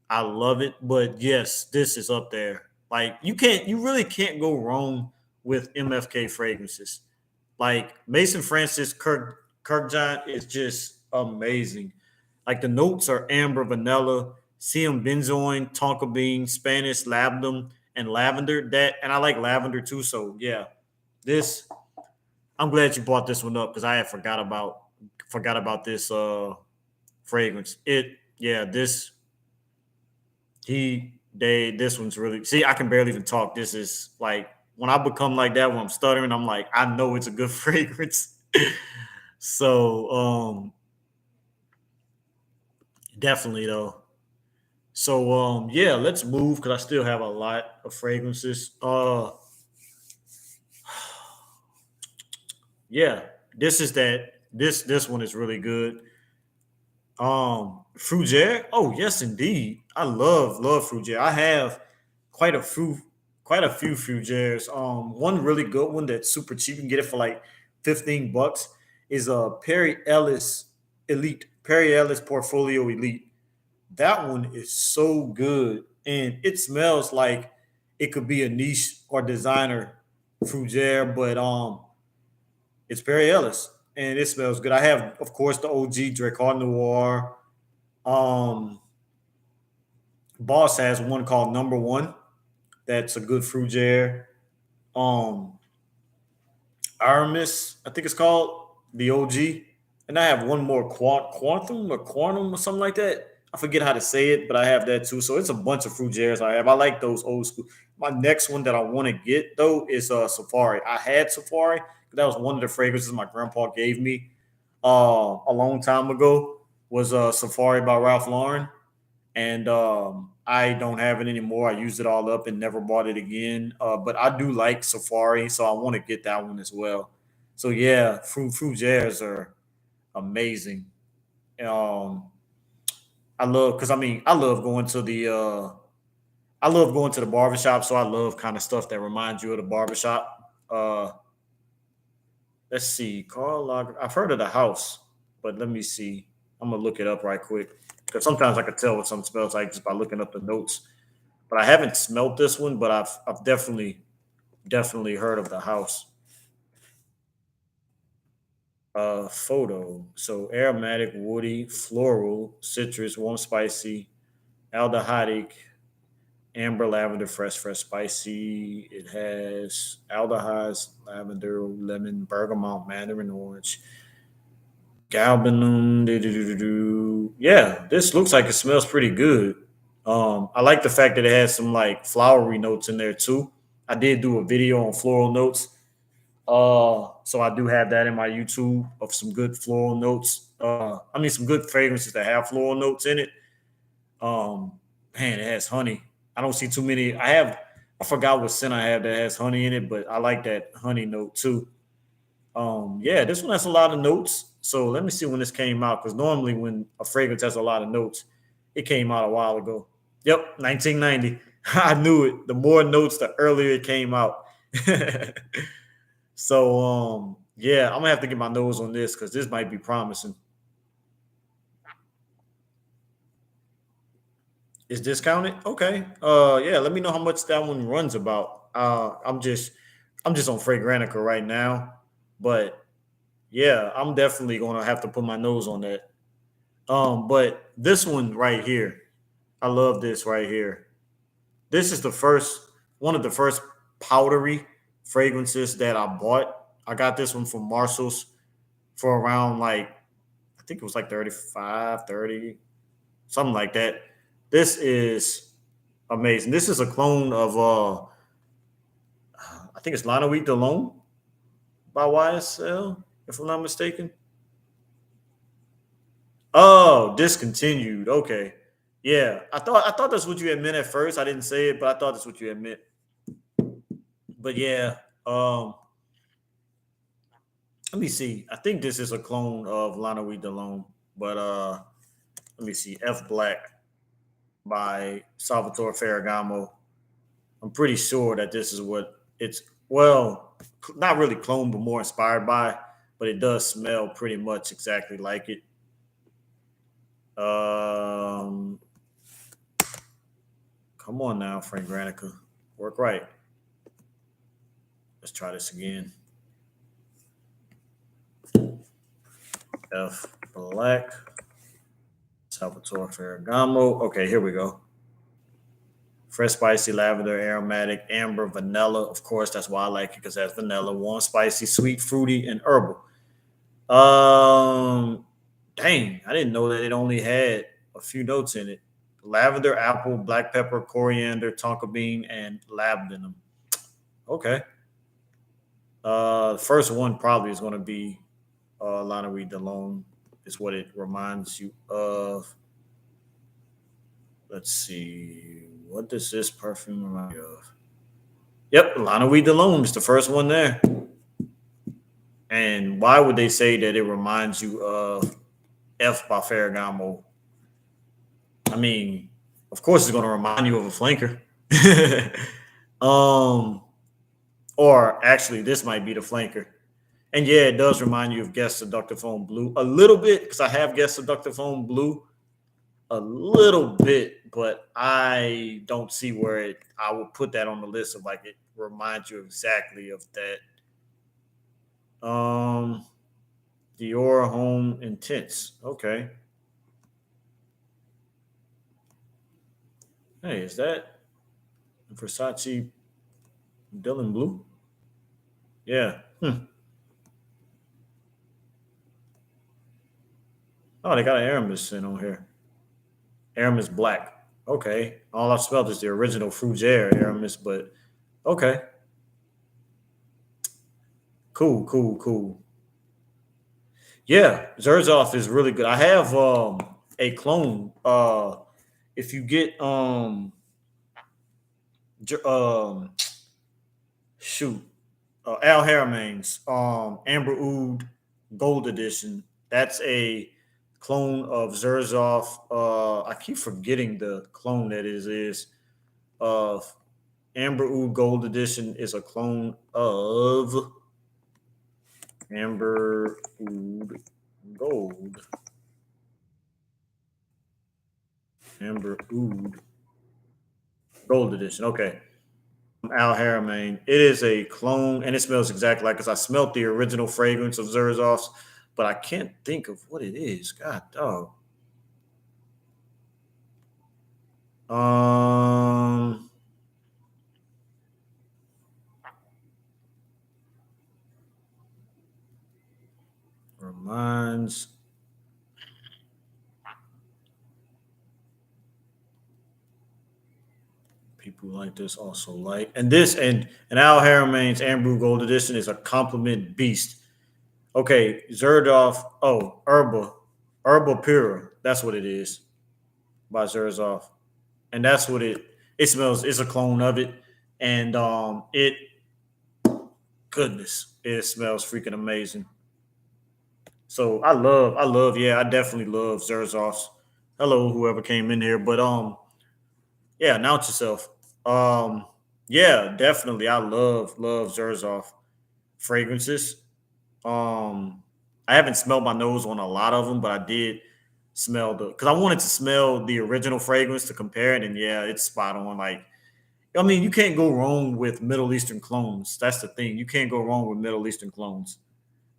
Speaker 1: I love it. But yes, this is up there. Like you really can't go wrong with MFK fragrances. Like Mason Francis Kirkjohn is just amazing. Like the notes are amber, vanilla, CM benzoin, tonka bean, Spanish labdanum, and lavender. That and I like lavender too. So yeah, this I'm glad you brought this one up because I had forgot about this fragrance. It yeah this he they this one's really see I can barely even talk. This is like when I become like that when I'm stuttering, I'm like I know it's a good fragrance. So definitely though. So yeah, let's move because I still have a lot of fragrances. Yeah, this is that this one is really good. Fougere. Oh yes, indeed. I love Fougere. I have quite a few quite a few Fugeres. One really good one that's super cheap. You can get it for like $15 is a Perry Ellis Elite. Perry Ellis Portfolio Elite. That one is so good, and it smells like it could be a niche or designer Fougere, but it's Perry Ellis, and it smells good. I have, of course, the OG Dracar Noir. Um, Boss has one called Number One. That's a good Fougere. Um, Aramis, I think it's called the OG, and I have one more Quantum or Quantum or something like that. I forget how to say it, but I have that too. So it's a bunch of Frugeres I have. I like those old school. My next one that I want to get though is Safari. I had Safari. That was one of the fragrances my grandpa gave me a long time ago. Was Safari by Ralph Lauren, and I don't have it anymore. I used it all up and never bought it again. But I do like Safari, so I want to get that one as well. So yeah, Frugeres are amazing. Um, I love because I love going to the I love going to the barbershop, so I love kind of stuff that reminds you of the barbershop. Let's see, Karl Lager. I've heard of the house, but let me see. I'm gonna look it up right quick because sometimes I can tell what something smells like just by looking up the notes. But I haven't smelt this one, but I've definitely heard of the house. Photo. So aromatic, woody, floral, citrus, warm, spicy, aldehydic, amber, lavender, fresh, spicy. It has aldehydes, lavender, lemon, bergamot, mandarin orange, galbanum. Yeah, this looks like it smells pretty good. I like the fact that it has some like flowery notes in there too. I did do a video on floral notes. So I do have that in my YouTube of some good floral notes. I mean some good fragrances that have floral notes in it. Um, Man, it has honey. I don't see too many. I forgot what scent I have that has honey in it, but I like that honey note too. Yeah, this one has a lot of notes. So let me see when this came out because normally when a fragrance has a lot of notes, it came out a while ago. Yep, 1990. I knew it. The more notes, the earlier it came out. So yeah, I'm gonna have to get my nose on this because this might be promising. Is discounted? Okay. Yeah, let me know how much that one runs about. I'm just on Fragrantica right now. But yeah, I'm definitely gonna have to put my nose on that. But this one right here, I love this right here. This is the first one of the first powdery fragrances that I bought. I got this one from Marshall's for around like I think it was like 35, 30, something like that. This is amazing. This is a clone of I think it's Lana Week Alone by YSL, if I'm not mistaken. Oh, discontinued. Okay. Yeah. I thought that's what you had meant at first. I didn't say it, but I thought that's what you had meant. But yeah, let me see. I think this is a clone of Lana Week Alone. But let me see. F Black by Salvatore Ferragamo. I'm pretty sure that this is what it's well, not really cloned, but more inspired by. But it does smell pretty much exactly like it. Um, Come on now, Frank Granica, work right. Let's try this again. F Black, Salvatore Ferragamo. Okay, here we go. Fresh, spicy, lavender, aromatic, amber, vanilla. Of course, that's why I like it because that's vanilla. Warm, spicy, sweet, fruity, and herbal. Um, Dang, I didn't know that it only had a few notes in it: lavender, apple, black pepper, coriander, tonka bean, and labdanum. Okay. The first one probably is going to be Lana Reed Delone. Is what it reminds you of. Let's see. What does this perfume remind you of? Yep, Lana Reed Delone is the first one there. And why would they say that it reminds you of F by Ferragamo? I mean, of course, it's going to remind you of a flanker. um, or actually, this might be the flanker. And yeah, it does remind you of Guess Seductive Foam Blue a little bit because I have Guess Seductive Foam Blue a little bit, but I don't see where I would put that on the list of like it reminds you exactly of that. Dior Home Intense. Okay. Hey, is that Versace Dylan Blue? Yeah. Oh, they got an Aramis in on here. Aramis Black. Okay. All I've spelled is the original Fougere Aramis, but okay. Cool. Yeah, Zerzov is really good. I have a clone. If you get J- shoot Al Haramain's Amber Oud Gold Edition. That's a clone of Zerzov. I keep forgetting the clone that is. of Amber Oud Gold Edition is a clone of Amber Oud Gold. Amber Oud Gold Edition. Okay. Al Haramain. It is a clone, and it smells exactly like, because I smelt the original fragrance of Zerzov's, but I can't think of what it is. God dog. Um, reminds people like this also like, and this and Al Haramain's Amber Gold Edition is a compliment beast. Okay, Zerdov. Oh, Herba Pura. That's what it is by Zerzov, and that's what it smells. It's a clone of it, and it goodness, it smells freaking amazing. So yeah, I definitely love Zerzov's. Hello, whoever came in here, but yeah, announce yourself. Um, yeah, definitely, I love Zerzov fragrances. Um, I haven't smelled my nose on a lot of them, but I did smell the because I wanted to smell the original fragrance to compare it, and yeah, it's spot on. Like, I mean, you can't go wrong with Middle Eastern clones. That's the thing. You can't go wrong with Middle Eastern clones.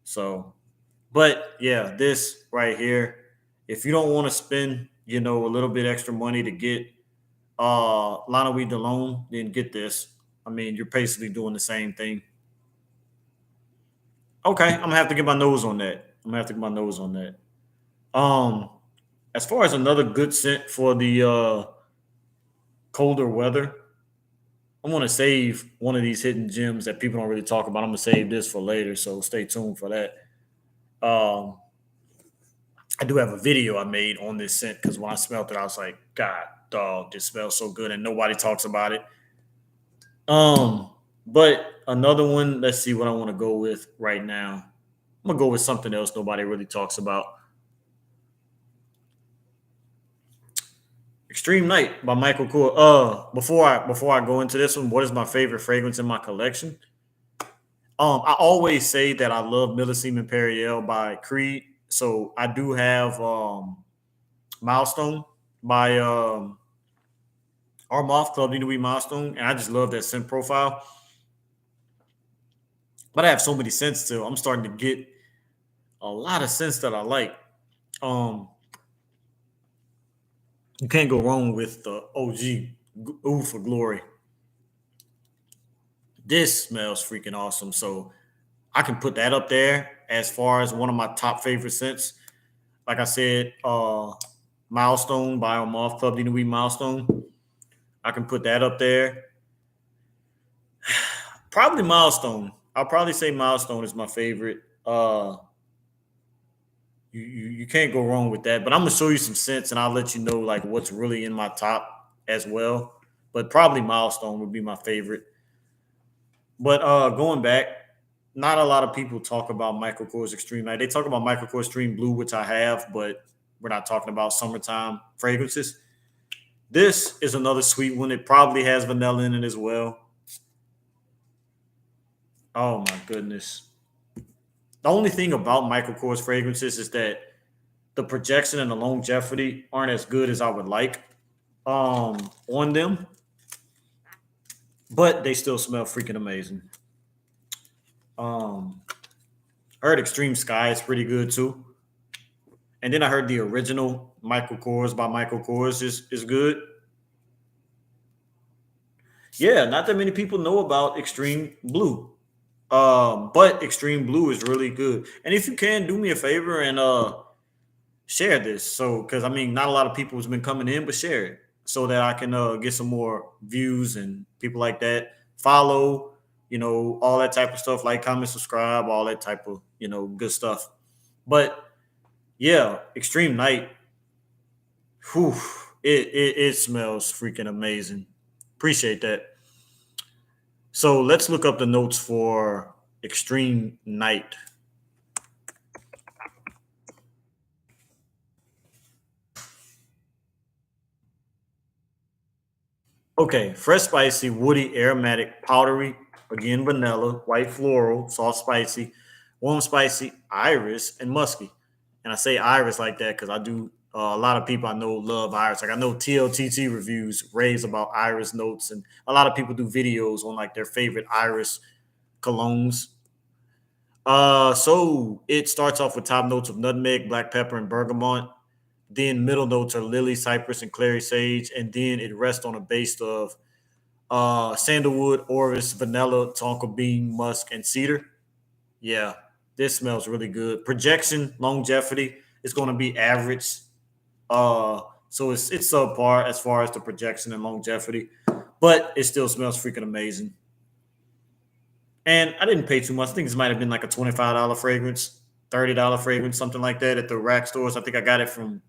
Speaker 1: So, but yeah, this right here, if you don't want to spend, a little bit extra money to get Lana Weed Delone, then get this. I mean, you're basically doing the same thing. Okay, I'm gonna have to get my nose on that. I'm gonna have to get my nose on that. Um, as far as another good scent for the colder weather, I want to save one of these hidden gems that people don't really talk about. I'm gonna save this for later, so stay tuned for that. Um, I do have a video I made on this scent because when I smelled it, I was like, God, dog, this smells so good, and nobody talks about it. Um, but another one, let's see what I want to go with right now. I'm gonna go with something else nobody really talks about. Extreme Night by Michael Kors. Before I go into this one, what is my favorite fragrance in my collection? I always say that I love Millesime Imperial by Creed. So I do have Milestone by our Moth Club Need to Be Milestone, and I just love that scent profile. But I have so many scents too. I'm starting to get a lot of scents that I like. Um, you can't go wrong with the OG Ooh for Glory. This smells freaking awesome. So I can put that up there as far as one of my top favorite scents. Like I said, Milestone by our Moth Club Need to Be Milestone. I can put that up there. Probably Milestone. I'll probably say Milestone is my favorite. You can't go wrong with that. But I'm gonna show you some scents, and I'll let you know like what's really in my top as well. But probably Milestone would be my favorite. But going back, not a lot of people talk about Michael Kors Extreme Night. They talk about Michael Kors Extreme Blue, which I have, but we're not talking about summertime fragrances. This is another sweet one. It probably has vanilla in it as well. Oh my goodness. The only thing about Michael Kors fragrances is that the projection and the longevity aren't as good as I would like on them, but they still smell freaking amazing. Um, I heard Extreme Sky is pretty good too. And then I heard the original Michael Kors by Michael Kors is good. Yeah, not that many people know about Extreme Blue. But Extreme Blue is really good. And if you can do me a favor and share this. So because I mean not a lot of people has been coming in, but share it so that I can get some more views and people like that. Follow, all that type of stuff, like, comment, subscribe, all that type of, good stuff. But yeah, Extreme Night, whew, it smells freaking amazing. Appreciate that. So let's look up the notes for Extreme Night. Okay, fresh, spicy, woody, aromatic, powdery, again vanilla, white floral, soft spicy, warm spicy, iris, and musky. And I say iris like that because I do. A lot of people I know love iris. Like I know TLTT reviews raves about iris notes, and a lot of people do videos on like their favorite iris colognes. So it starts off with top notes of nutmeg, black pepper, and bergamot. Then middle notes are lily, cypress, and clary sage, and then it rests on a base of sandalwood, orris, vanilla, tonka bean, musk, and cedar. Yeah, this smells really good. Projection, longevity is going to be average. So it's subpar as far as the projection and longevity, but it still smells freaking amazing. And I didn't pay too much. I think this might have been like a $25 fragrance, $30 fragrance, something like that at the rack stores. I think I got it from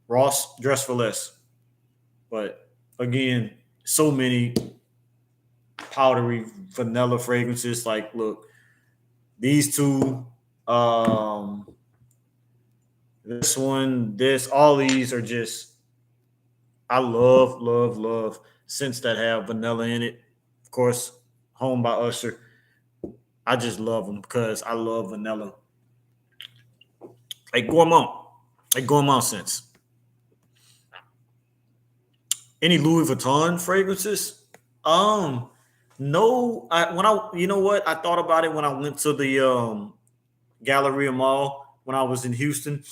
Speaker 1: Ross Dress for Less. But again, so many powdery vanilla fragrances. Like, look, these two, um, this one, this, all these are just, I love, love, love scents that have vanilla in it. Of course, Home by Usher. I just love them because I love vanilla. Like gourmand scents. Any Louis Vuitton fragrances? Um, no. You know what? I thought about it when I went to the Galleria Mall when I was in Houston.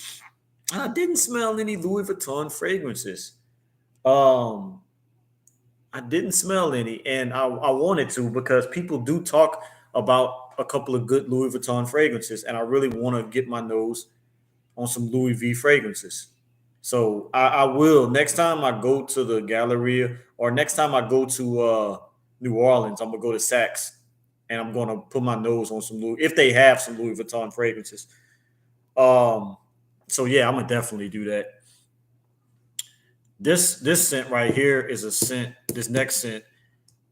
Speaker 1: I didn't smell any Louis Vuitton fragrances. Um, I didn't smell any, and I wanted to because people do talk about a couple of good Louis Vuitton fragrances, and I really want to get my nose on some Louis V fragrances. So I will next time I go to the Galleria or next time I go to New Orleans, I'm gonna go to Saks and I'm gonna put my nose on some Louis if they have some Louis Vuitton fragrances. Um, so yeah, I'm gonna definitely do that. This scent right here is a scent. This next scent,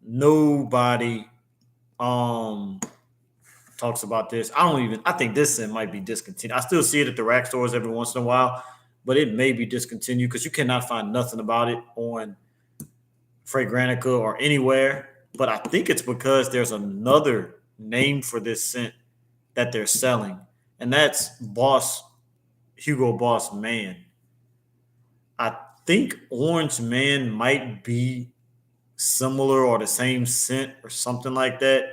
Speaker 1: nobody um talks about this. I don't even. I think this scent might be discontinued. I still see it at the rack stores every once in a while, but it may be discontinued because you cannot find nothing about it on Fragrantica or anywhere. But I think it's because there's another name for this scent that they're selling, and that's Boss Hugo Boss Man. I think Orange Man might be similar or the same scent or something like that.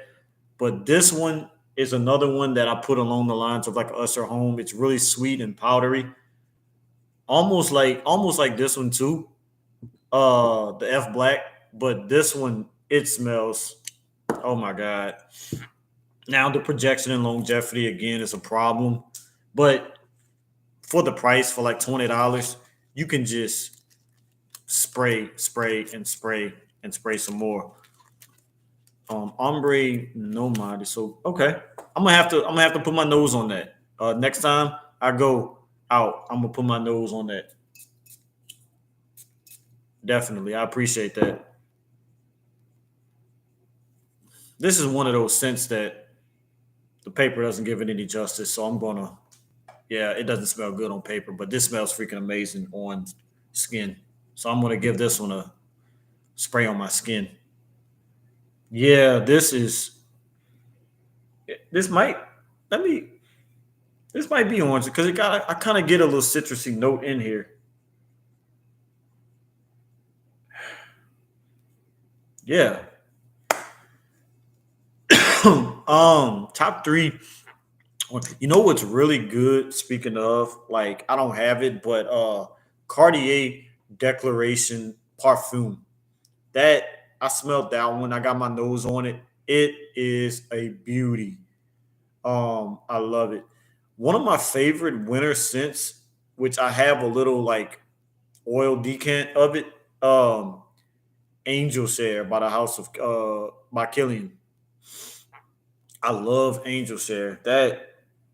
Speaker 1: But this one is another one that I put along the lines of like Usher Home. It's really sweet and powdery, almost like this one too. The F Black, but this one it smells. Oh my god! Now the projection and longevity again is a problem, but for the price for like $20, you can just spray, spray, and spray and spray some more. Ombre Nomad. So okay, I'm gonna have to put my nose on that. Next time I go out, I'm gonna put my nose on that. Definitely, I appreciate that. This is one of those scents that the paper doesn't give it any justice. So I'm gonna, yeah, it doesn't smell good on paper, but this smells freaking amazing on skin. So I'm gonna give this one a spray on my skin. Yeah, this might let me this might be orange because it got I kind of get a little citrusy note in here. Yeah. Top three. You know what's really good? Speaking of, like, I don't have it, but Cartier Declaration Parfum. That I smelled that one. I got my nose on it. It is a beauty. I love it. One of my favorite winter scents, which I have a little like oil decant of it. Angel Share by the House of by Killian. I love Angel Share.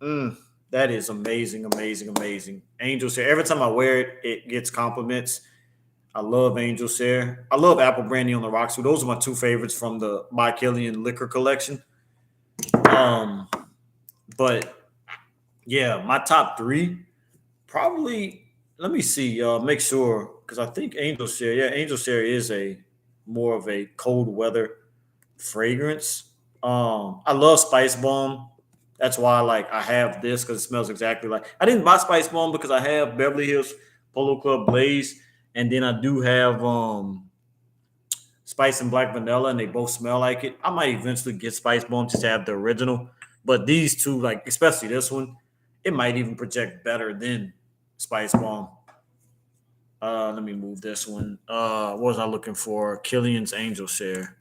Speaker 1: Mm, that is amazing, amazing, amazing. Angel Share. Every time I wear it, it gets compliments. I love Angel Share. I love Apple Brandy on the Rocks. So those are my two favorites from the by Killian liquor collection. Um, but yeah, my top three probably. Let me see. Make sure because I think Angel Share. Yeah, Angel Share is a more of a cold weather fragrance. I love Spice Bomb. That's why like I have this because it smells exactly like. I didn't buy Spice Bomb because I have Beverly Hills Polo Club Blaze, and then I do have Spice and Black Vanilla, and they both smell like it. I might eventually get Spice Bomb just to have the original, but these two, like especially this one, it might even project better than Spice Bomb. Let me move this one. What was I looking for? Killian's Angel Share.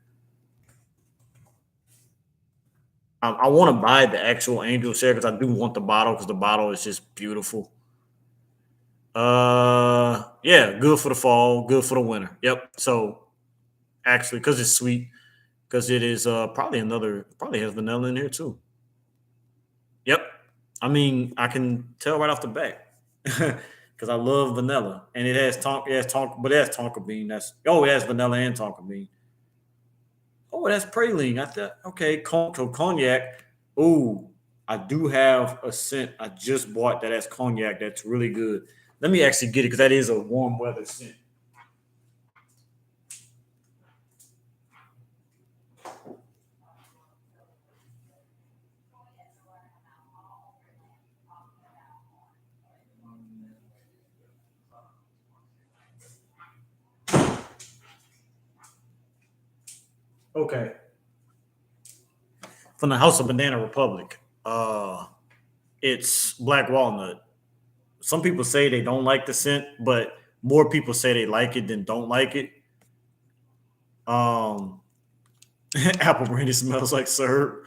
Speaker 1: I want to buy the actual Angel Share because I do want the bottle because the bottle is just beautiful. Yeah, good for the fall, good for the winter. Yep. So actually, because it's sweet, because it is probably probably has vanilla in here too. Yep. I mean, I can tell right off the bat because I love vanilla, and it has tonka, but it has tonka bean. It has vanilla and tonka bean. Oh, that's praline. I thought okay, cognac. Ooh, I do have a scent I just bought that has cognac. That's really good. Let me actually get it because that is a warm weather scent. Okay, from the House of Banana Republic. It's black walnut. Some people say they don't like the scent, but more people say they like it than don't like it. Um, apple brandy smells like syrup.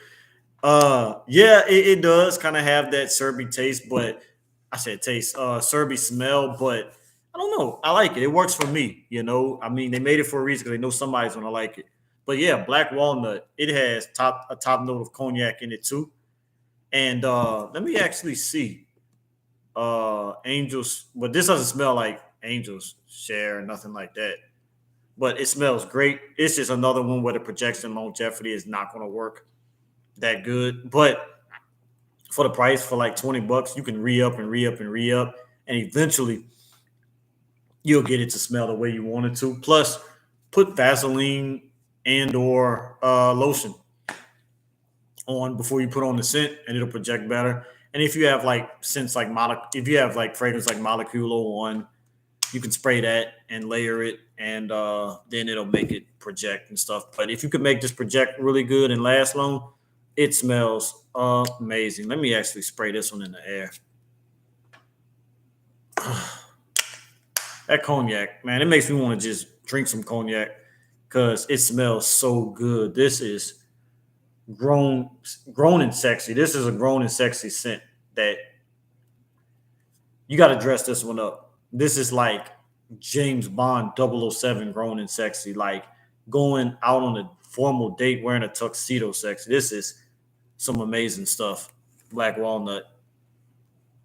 Speaker 1: Yeah, it does kind of have that syrupy taste, but I said taste, syrupy smell, but I don't know. I like it. It works for me. I mean, they made it for a reason because they know somebody's gonna like it. But yeah, black walnut. It has a top note of cognac in it too. And let me actually see. Angels, but this doesn't smell like Angels share or nothing like that. But it smells great. It's just another one where the projection longevity is not going to work that good. But for the price, for like $20, you can re up and re up and re up, and eventually you'll get it to smell the way you want it to. Plus, put Vaseline and or lotion on before you put on the scent, and it'll project better. And if you have like scents like if you have like fragrance like Moleculo on, you can spray that and layer it, and then it'll make it project and stuff. But if you could make this project really good and last long, it smells amazing. Let me actually spray this one in the air. That cognac, man, it makes me want to just drink some cognac because it smells so good. This is grown, grown and sexy. This is a grown and sexy scent that you got to dress this one up. This is like James Bond 007 grown and sexy, like going out on a formal date wearing a tuxedo sexy. This is some amazing stuff. Black Walnut.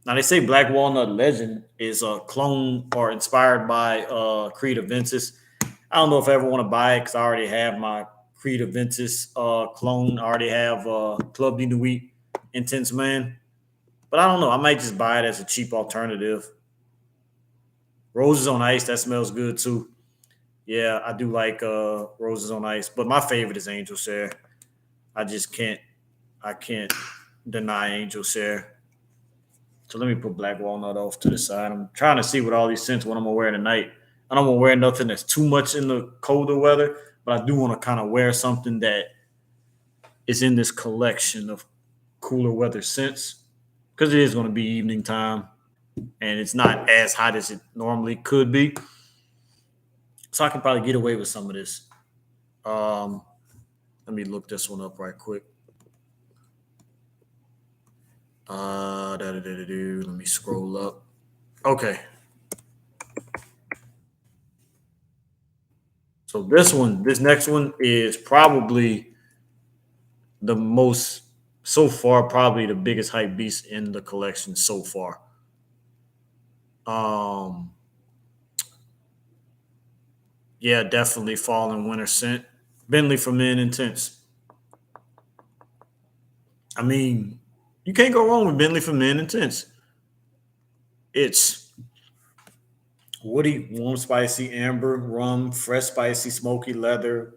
Speaker 1: Now they say Black Walnut Legend is a clone or inspired by Creed Aventus. I don't know if I ever want to buy it because I already have my Creed Aventus clone. I already have Club de Nuit Intense Man. But I don't know. I might just buy it as a cheap alternative. Roses on Ice, that smells good too. Yeah, I do like Roses on Ice, but my favorite is Angel Share. I just can't deny Angel Share. So let me put Black Walnut off to the side. I'm trying to see what all these scents what I'm gonna wear tonight. I don't want to wear nothing that's too much in the colder weather, but I do want to kind of wear something that is in this collection of cooler weather scents because it is going to be evening time and it's not as hot as it normally could be. So I can probably get away with some of this. Um, Let me look this one up right quick. Let me scroll up. Okay. So this next one is probably the most so far, probably the biggest hype beast in the collection so far. Um, yeah, definitely fall and winter scent. Bentley for Men Intense. I mean, you can't go wrong with Bentley for Men Intense. It's Woody, warm, spicy, amber, rum, fresh, spicy, smoky, leather,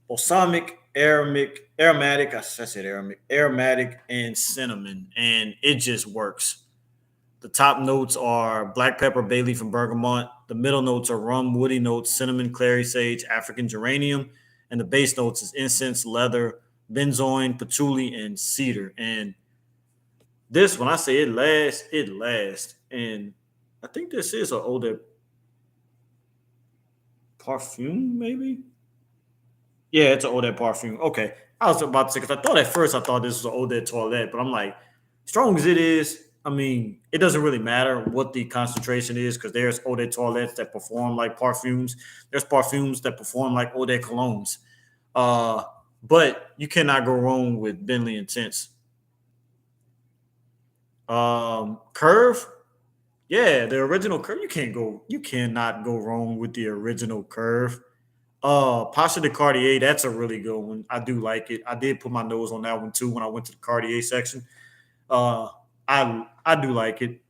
Speaker 1: balsamic, aromatic. I said aromatic, and cinnamon, and it just works. The top notes are black pepper, bay leaf, and bergamot. The middle notes are rum, woody notes, cinnamon, clary sage, African geranium, and the base notes is incense, leather, benzoin, patchouli, and cedar. And this, when I say it lasts, it lasts. And I think this is an older Parfum, maybe. Yeah, it's an Eau de Parfum. Okay. I was about to say, because I thought at first I thought this was an Eau de Toilette, but I'm like, strong as it is, I mean, it doesn't really matter what the concentration is because there's Eau de Toilettes that perform like parfumes. There's parfumes that perform like Eau de Colognes. Uh, but you cannot go wrong with Bentley Intense. Curve, yeah, the original curve. You cannot go wrong with the original curve. Pasha de Cartier, that's a really good one. I do like it. I did put my nose on that one too when I went to the Cartier section. Uh, I do like it,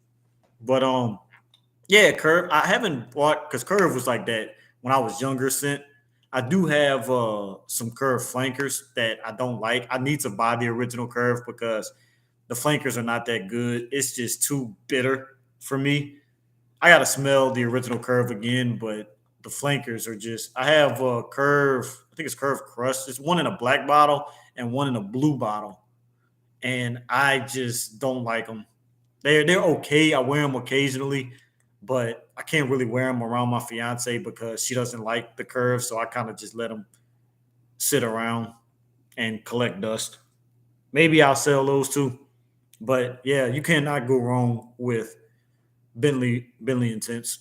Speaker 1: but yeah, Curve. I haven't bought because Curve was like that when I was younger. Scent. I do have some Curve flankers that I don't like. I need to buy the original Curve because the flankers are not that good. It's just too bitter for me. I gotta smell the original Curve again, but the flankers are just. I have a Curve. I think it's Curve Crush. It's one in a black bottle and one in a blue bottle, and I just don't like them. They're okay. I wear them occasionally, but I can't really wear them around my fiance because she doesn't like the Curve. So I kind of just let them sit around and collect dust. Maybe I'll sell those too. But yeah, you cannot go wrong with Bentley Intense.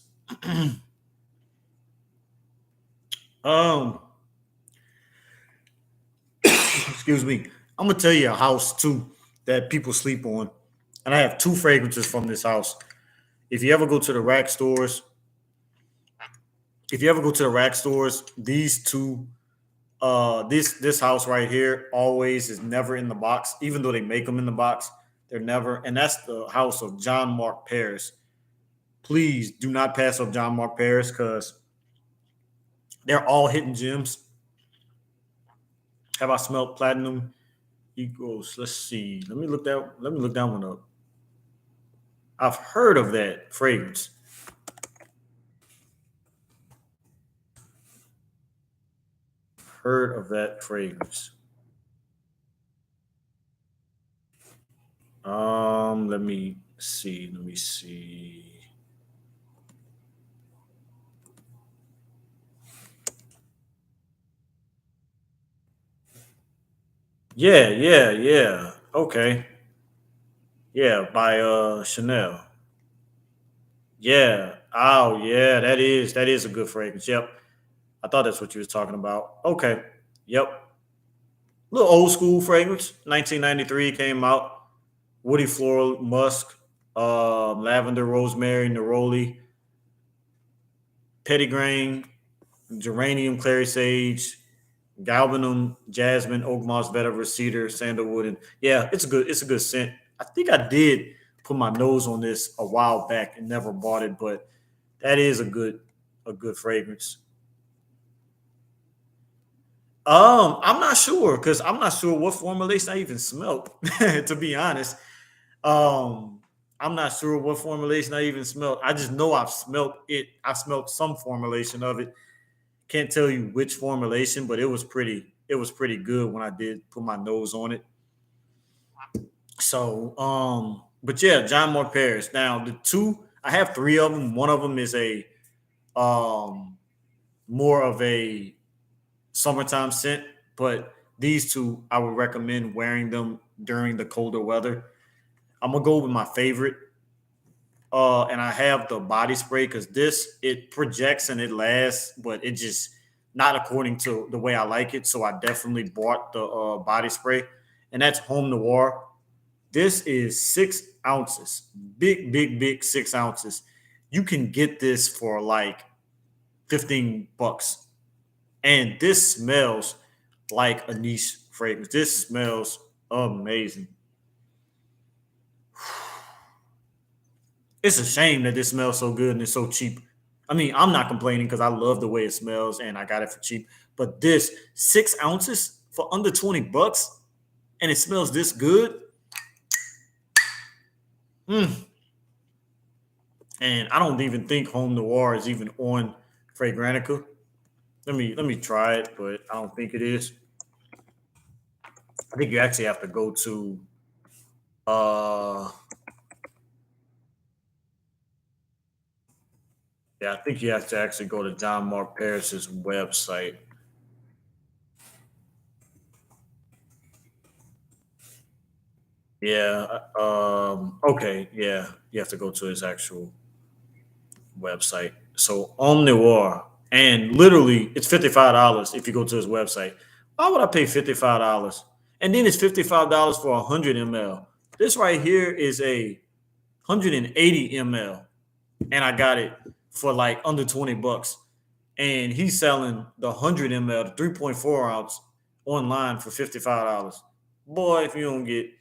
Speaker 1: um, excuse me. I'm gonna tell you a house too that people sleep on, and I have two fragrances from this house. If you ever go to the rack stores, if you ever go to the rack stores, these two, this house right here, always is never in the box. Even though they make them in the box, they're never. And that's the house of John Mark Paris. Please do not pass up John Mark Paris because they're all hidden gems. Have I smelled platinum equals? Let's see. Let me look that one up. I've heard of that fragrance. Heard of that fragrance. Let me see. Let me see. Yeah, yeah, yeah. Okay. Yeah, by Chanel. Yeah. Oh, yeah, that is a good fragrance. Yep. I thought that's what you was talking about. Okay. Yep. Little old school fragrance. 1993 came out. Woody floral musk, lavender, rosemary, neroli, petitgrain, geranium, clary sage, galbanum, jasmine, oak moss, vetiver, cedar, sandalwood, and yeah, it's a good scent. I think I did put my nose on this a while back and never bought it, but that is a good fragrance. I'm not sure because I'm not sure what formulation I even smelled. To be honest, um, I'm not sure what formulation I even smelled. I just know I've smelled it. I smelled some formulation of it. Can't tell you which formulation, but it was pretty. It was pretty good when I did put my nose on it. So, but yeah, John Moore Paris. Now the two, I have three of them. One of them is a um more of a summertime scent, but these two I would recommend wearing them during the colder weather. I'm gonna go with my favorite, and I have the body spray because this it projects and it lasts, but it just not according to the way I like it. So I definitely bought the body spray, and that's Home Noir. This is 6 ounces, big 6 ounces. You can get this for like $15, and this smells like a niche fragrance. This smells amazing. It's a shame that this smells so good and it's so cheap. I mean, I'm not complaining because I love the way it smells and I got it for cheap. But this 6 ounces for under $20 and it smells this good. Mm. And I don't even think Home Noir is even on Fragrantica. Let me try it, but I don't think it is. I think you actually have to go to uh yeah, I think you have to actually go to John Mark Paris's website. Yeah. Okay. Yeah. You have to go to his actual website. So Omniwar, and literally it's $55 if you go to his website. Why would I pay $55? And then it's $55 for 100 ml. This right here is a 180 ml, and I got it for like under $20. And he's selling the 100 ml, the 3.4 ounce online for $55. Boy, if you don't get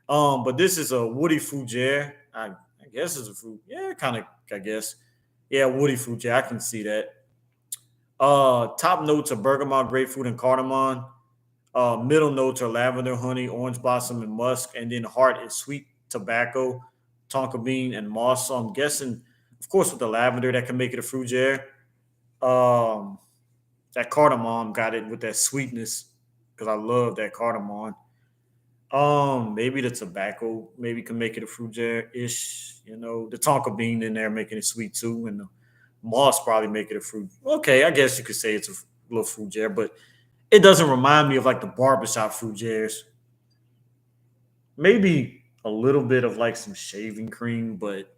Speaker 1: but this is a woody fougere. I guess it's a fruit. Yeah, kind of. I guess. Yeah, woody fougere. I can see that. Top notes are bergamot, grapefruit, and cardamom. Middle notes are lavender, honey, orange blossom, and musk. And then heart is sweet tobacco, tonka bean, and moss. So I'm guessing, of course, with the lavender that can make it a fougere. Um, that cardamom got it with that sweetness because I love that cardamom. Maybe the tobacco maybe can make it a fruit ish. You know, the tonka bean in there making it sweet too, and the moss probably make it a fruit. Okay, I guess you could say it's a little fruit jar, but it doesn't remind me of like the barbershop fruit jars. Maybe a little bit of like some shaving cream, but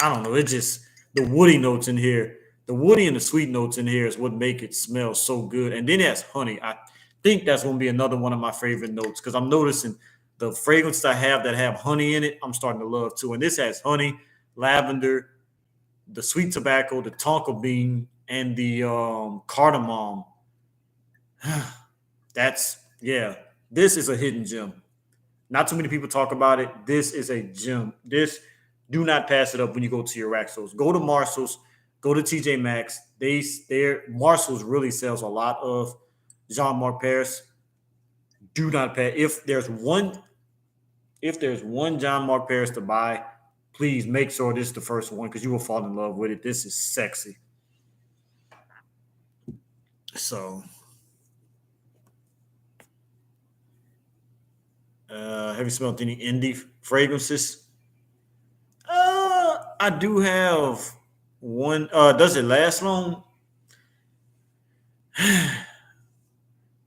Speaker 1: I don't know. It just the woody notes in here, the woody and the sweet notes in here is what make it smell so good. And then it has honey. I think that's gonna be another one of my favorite notes because I'm noticing the fragrances I have that have honey in it, I'm starting to love too. And this has honey, lavender, the sweet tobacco, the tonka bean, and the cardamom. That's yeah. This is a hidden gem. Not too many people talk about it. This is a gem. This do not pass it up when you go to your rack stores. Go to Marshalls, go to TJ Maxx. Their Marshalls really sells a lot of Jean Marc Paris. Do not pass. If there's one John Mark Paris to buy, please make sure this is the first one because you will fall in love with it. This is sexy. So, have you smelled any indie fragrances? I do have one. Does it last long?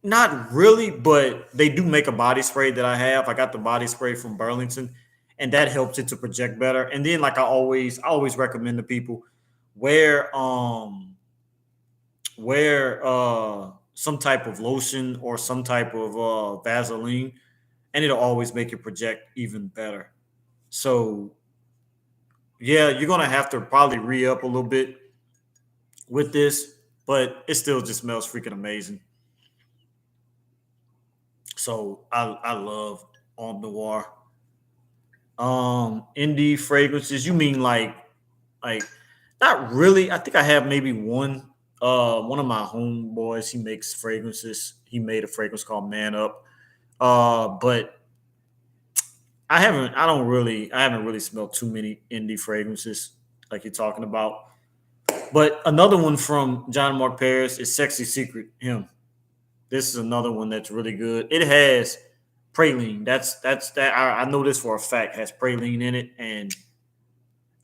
Speaker 1: Not really, but they do make a body spray that I have. I got the body spray from Burlington, and that helps it to project better. And then, like I always recommend to people wear some type of lotion or some type of Vaseline, and it'll always make it project even better. So yeah, you're gonna have to probably re up a little bit with this, but it still just smells freaking amazing. So I love Homme Noir. Indie fragrances. You mean like not really. I think I have maybe one of my homeboys, he makes fragrances. He made a fragrance called Man Up. But I haven't really smelled too many indie fragrances like you're talking about. But another one from John Mark Paris is Sexy Secret, him. This is another one that's really good. It has praline. I know this for a fact has praline in it, and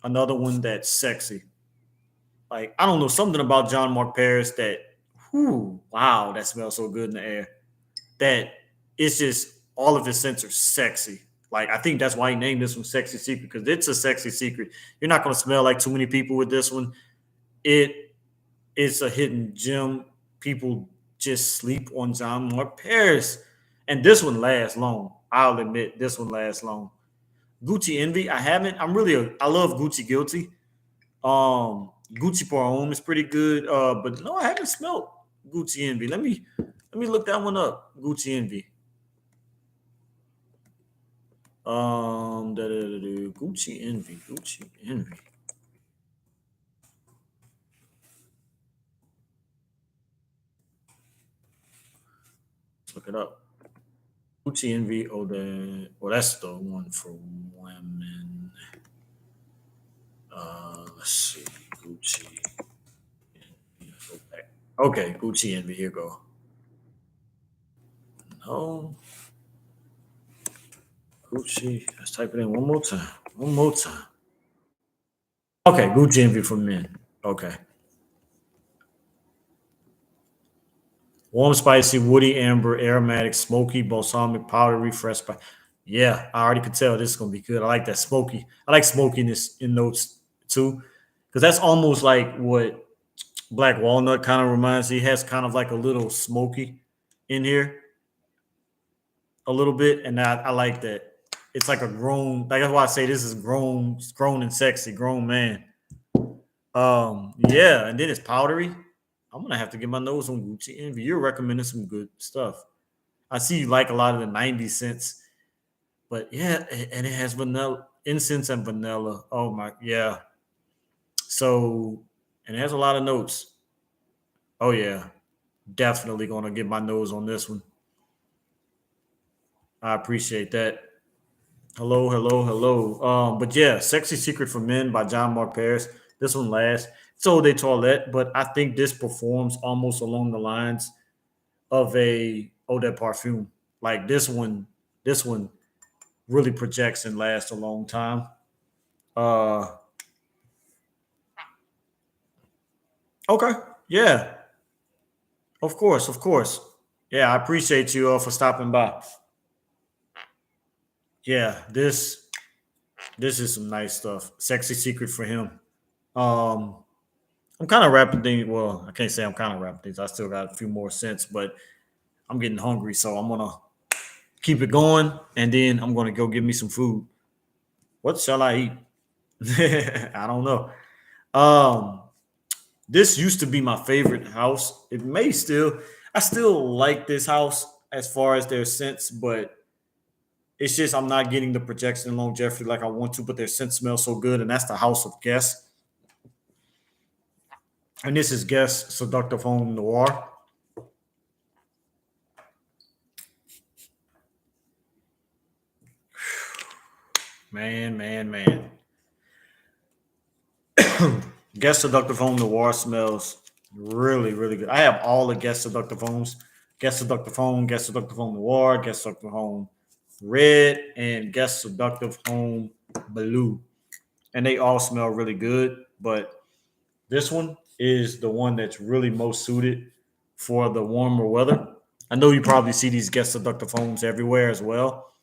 Speaker 1: another one that's sexy. Like I don't know something about John Mark Paris that, whoo, wow, that smells so good in the air. That it's just all of his scents are sexy. Like I think that's why he named this one "Sexy Secret" because it's a sexy secret. You're not going to smell like too many people with this one. It is a hidden gem. People just sleep on John Mark Paris, and this one lasts long. I'll admit this one lasts long. Gucci Envy, I haven't. I love Gucci Guilty. Gucci Parfum is pretty good. But no, I haven't smelled Gucci Envy. Let me look that one up. Gucci Envy. Gucci Envy. Gucci Envy. look it up. Gucci Envy. Oh, well, that's the one for women. Let's see. Gucci. Envy. Go back. Okay, Gucci Envy. Here go. No, Gucci. Let's type it in one more time. One more time. Okay, Gucci Envy for men. Okay. Warm, spicy, woody, amber, aromatic, smoky, balsamic, powdery, fresh. Yeah, I already could tell this is gonna be good. I like that smoky. I like smokiness in notes too, because that's almost like what Black Walnut kind of reminds me. He has kind of like a little smoky in here, a little bit, and I like that. It's like a grown. Like that's why I say this is grown and sexy, grown man. Yeah, and then it's powdery. I'm gonna have to get my nose on Gucci Envy. You're recommending some good stuff. I see you like a lot of the 90s scents, but yeah, and it has vanilla, incense and vanilla. Oh my, yeah. So, and it has a lot of notes. Oh yeah, definitely gonna get my nose on this one. I appreciate that. Hello, hello, hello. But yeah, Sexy Secret for Men by John Mark Paris. This one last. So they toilette, but I think this performs almost along the lines of a Eau de Parfum. Like this one really projects and lasts a long time. Uh okay. Yeah, of course, of course. Yeah, I appreciate you for stopping by. Yeah, this is some nice stuff. Sexy Secret for him. Um I'm kind of wrapping things. Well, I can't say I'm kind of wrapping things. I still got a few more cents, but I'm getting hungry, so I'm gonna keep it going, and then I'm gonna go get me some food. What shall I eat? I don't know. Um, this used to be my favorite house. It may still. I still like this house as far as their scents, but it's just I'm not getting the projection and longevity like I want to. But their scent smells so good, and that's the House of Guess. And this is Guess Seductive Home Noir. Man, man, man. Guess Seductive Home Noir smells really, really good. I have all the Guess Seductive Homes. Guess Seductive Home, Guess Seductive Home Noir, Guess Seductive Home Red, and Guess Seductive Home Blue. And they all smell really good. But this one is the one that's really most suited for the warmer weather. I know you probably see these Guess Seductive Homes everywhere as well.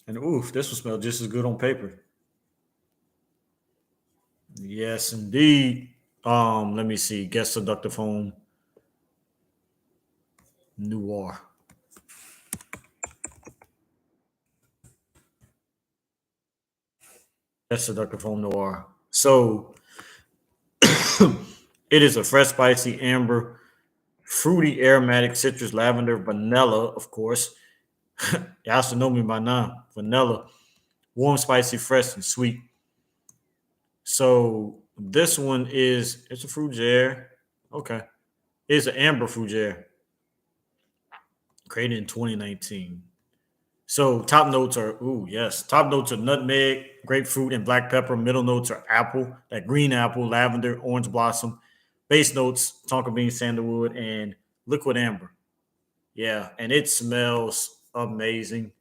Speaker 1: And oof, this will smell just as good on paper. Yes, indeed. Let me see. Guess Seductive Home Noir. Guess Seductive Home Noir. So it is a fresh, spicy, amber, fruity, aromatic, citrus, lavender, vanilla, of course. Y'all should know me by now. Vanilla, warm, spicy, fresh, and sweet. So this one is it's a fougere. Okay. It's an amber fougere created in 2019. So top notes are top notes are nutmeg, grapefruit, and black pepper. Middle notes are apple, that green apple, lavender, orange blossom. Base notes, tonka bean, sandalwood, and liquid amber. Yeah, and it smells amazing.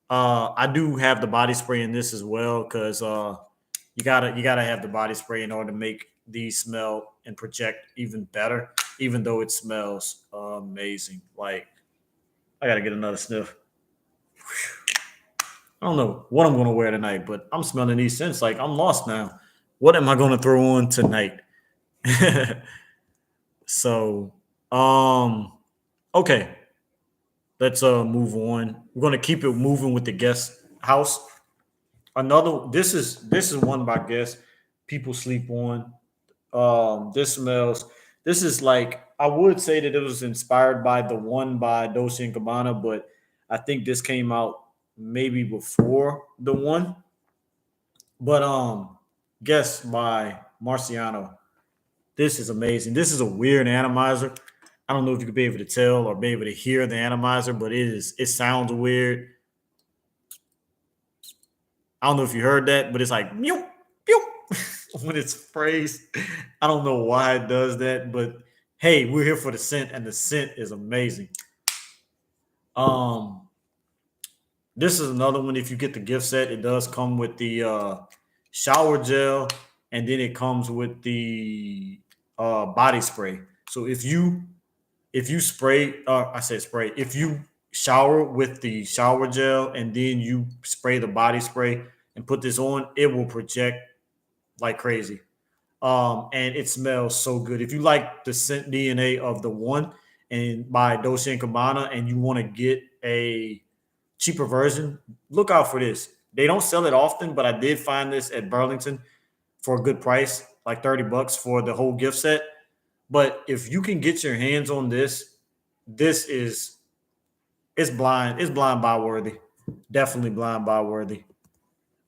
Speaker 1: I do have the body spray in this as well because you gotta have the body spray in order to make these smell and project even better. Even though it smells amazing, like I gotta get another sniff. I don't know what I'm gonna wear tonight, but I'm smelling these scents like I'm lost now. What am I gonna throw on tonight? so, um, okay, let's move on. We're gonna keep it moving with the guest house. Another this is one by guests people sleep on. This smells. This is like I would say that it was inspired by the one by Dolce and Gabbana, but I think this came out maybe before the one. But Guess by Marciano. This is amazing. This is a weird atomizer. I don't know if you could be able to tell or be able to hear the atomizer, but it sounds weird. I don't know if you heard that, but it's like meow, pew, when it sprays. I don't know why it does that, but hey, we're here for the scent, and the scent is amazing. Um, this is another one. If you get the gift set, it does come with the shower gel, and then it comes with the body spray. So if you spray, I said spray. If you shower with the shower gel and then you spray the body spray and put this on, it will project like crazy. And it smells so good. If you like the scent DNA of the one and by Dolce and Gabbana, and you want to get a cheaper version, look out for this. They don't sell it often, but I did find this at Burlington for a good price, like $30 for the whole gift set. But if you can get your hands on this, this is it's blind buy worthy. Definitely blind buy worthy.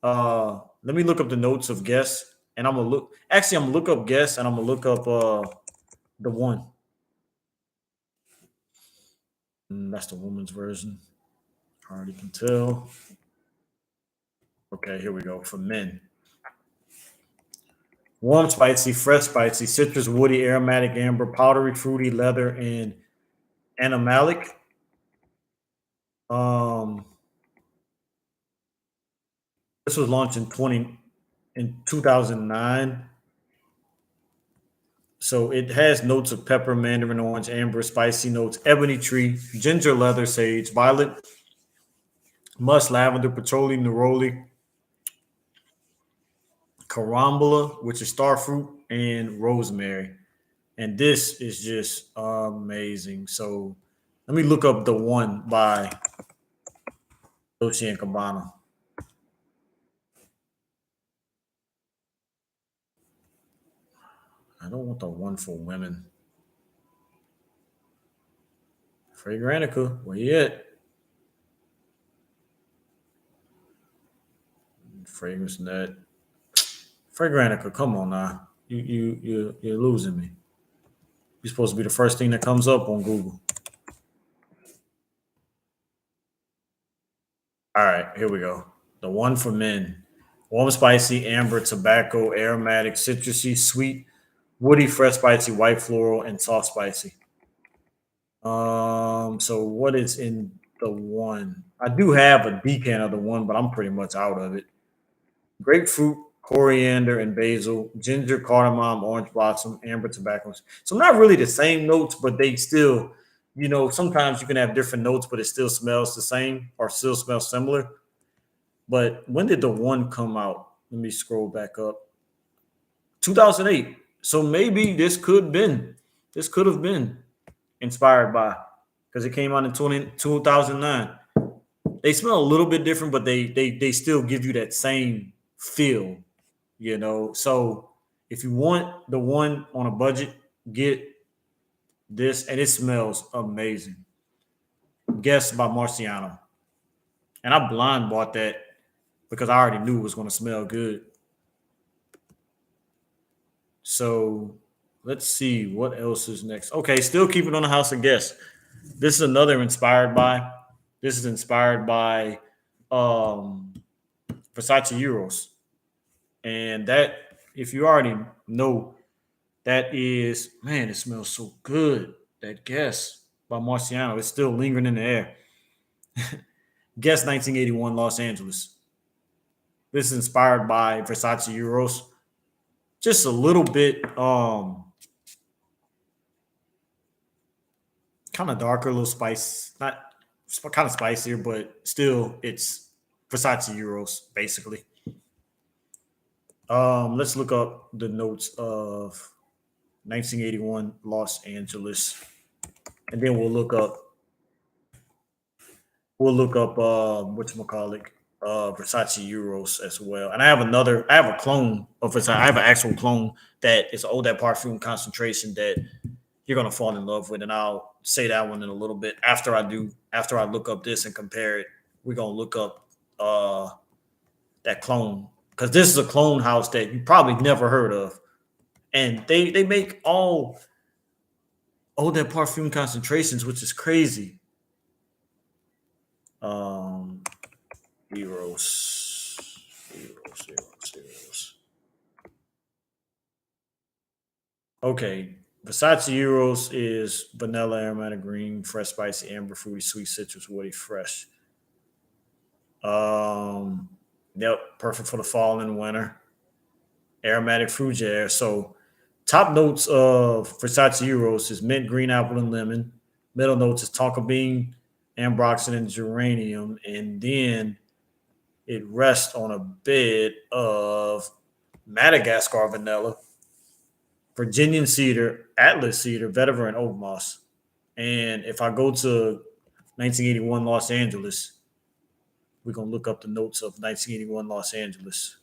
Speaker 1: Let me look up the notes of Guess, and I'm gonna look up Guess, and I'm gonna look up the one. That's the woman's version. I already can tell. Okay, here we go for men. Warm, spicy, fresh, spicy, citrus, woody, aromatic, amber, powdery, fruity, leather, and animalic. Um, this was launched in 2009. So it has notes of pepper, mandarin orange, amber, spicy notes, ebony tree, ginger, leather, sage, violet, musk, lavender, patchouli, neroli, carambola, which is star fruit, and rosemary. And this is just amazing. So let me look up the one by Dolce and Gabbana. I don't want the one for women. Fragrantica, where you at? Fragrance net. Fragrantica, come on now. You're losing me. You're supposed to be the first thing that comes up on Google. All right, here we go. The one for men. Warm, spicy, amber, tobacco, aromatic, citrusy, sweet, woody, fresh, spicy, white floral, and soft spicy. So what is in the one? I do have a decan of the one, but I'm pretty much out of it. Grapefruit, coriander, and basil, ginger, cardamom, orange blossom, amber tobaccos. So not really the same notes, but they still, sometimes you can have different notes, but it still smells the same or still smells similar. But when did the one come out? Let me scroll back up. 2008. So maybe this could have been inspired by, because it came out in 2009. They smell a little bit different, but they still give you that same feel. So if you want the one on a budget, get this, and it smells amazing. Guess by Marciano. And I blind bought that because I already knew it was going to smell good. So let's see what else is next. Okay, still keeping on the house of guess. This is another inspired by. This is inspired by um, Versace Euros. And that, if you already know, that is, man, it smells so good. That Guess by Marciano is still lingering in the air. Guess 1981 Los Angeles. This is inspired by Versace Euros. Just a little bit kind of darker, a little spice, not kind of spicier, but still it's Versace Euros, basically. Let's look up the notes of 1981 Los Angeles, and then we'll look up what you call it, Versace Euros as well. And I have a clone of Versace. I have an actual clone that is old that Parfum concentration that you're gonna fall in love with, and I'll say that one in a little bit after I look up this and compare it. We're gonna look up that clone because this is a clone house that you probably never heard of, and they make all Oh, that Parfum concentrations, which is crazy. Heroes, heroes. Okay, Versace Euros is vanilla, aromatic green, fresh, spicy, amber, fruity, sweet, citrus, woody, fresh. Um, yep, perfect for the fall and winter. Aromatic fruit jazz. So, top notes of Versace Euros is mint, green apple, and lemon. Middle notes is tonka bean, ambroxan, and geranium, and then it rests on a bed of Madagascar vanilla, Virginian cedar, Atlas cedar, vetiver, and oak moss. And if I go to 1981 Los Angeles, we're going to look up the notes of 1981 Los Angeles.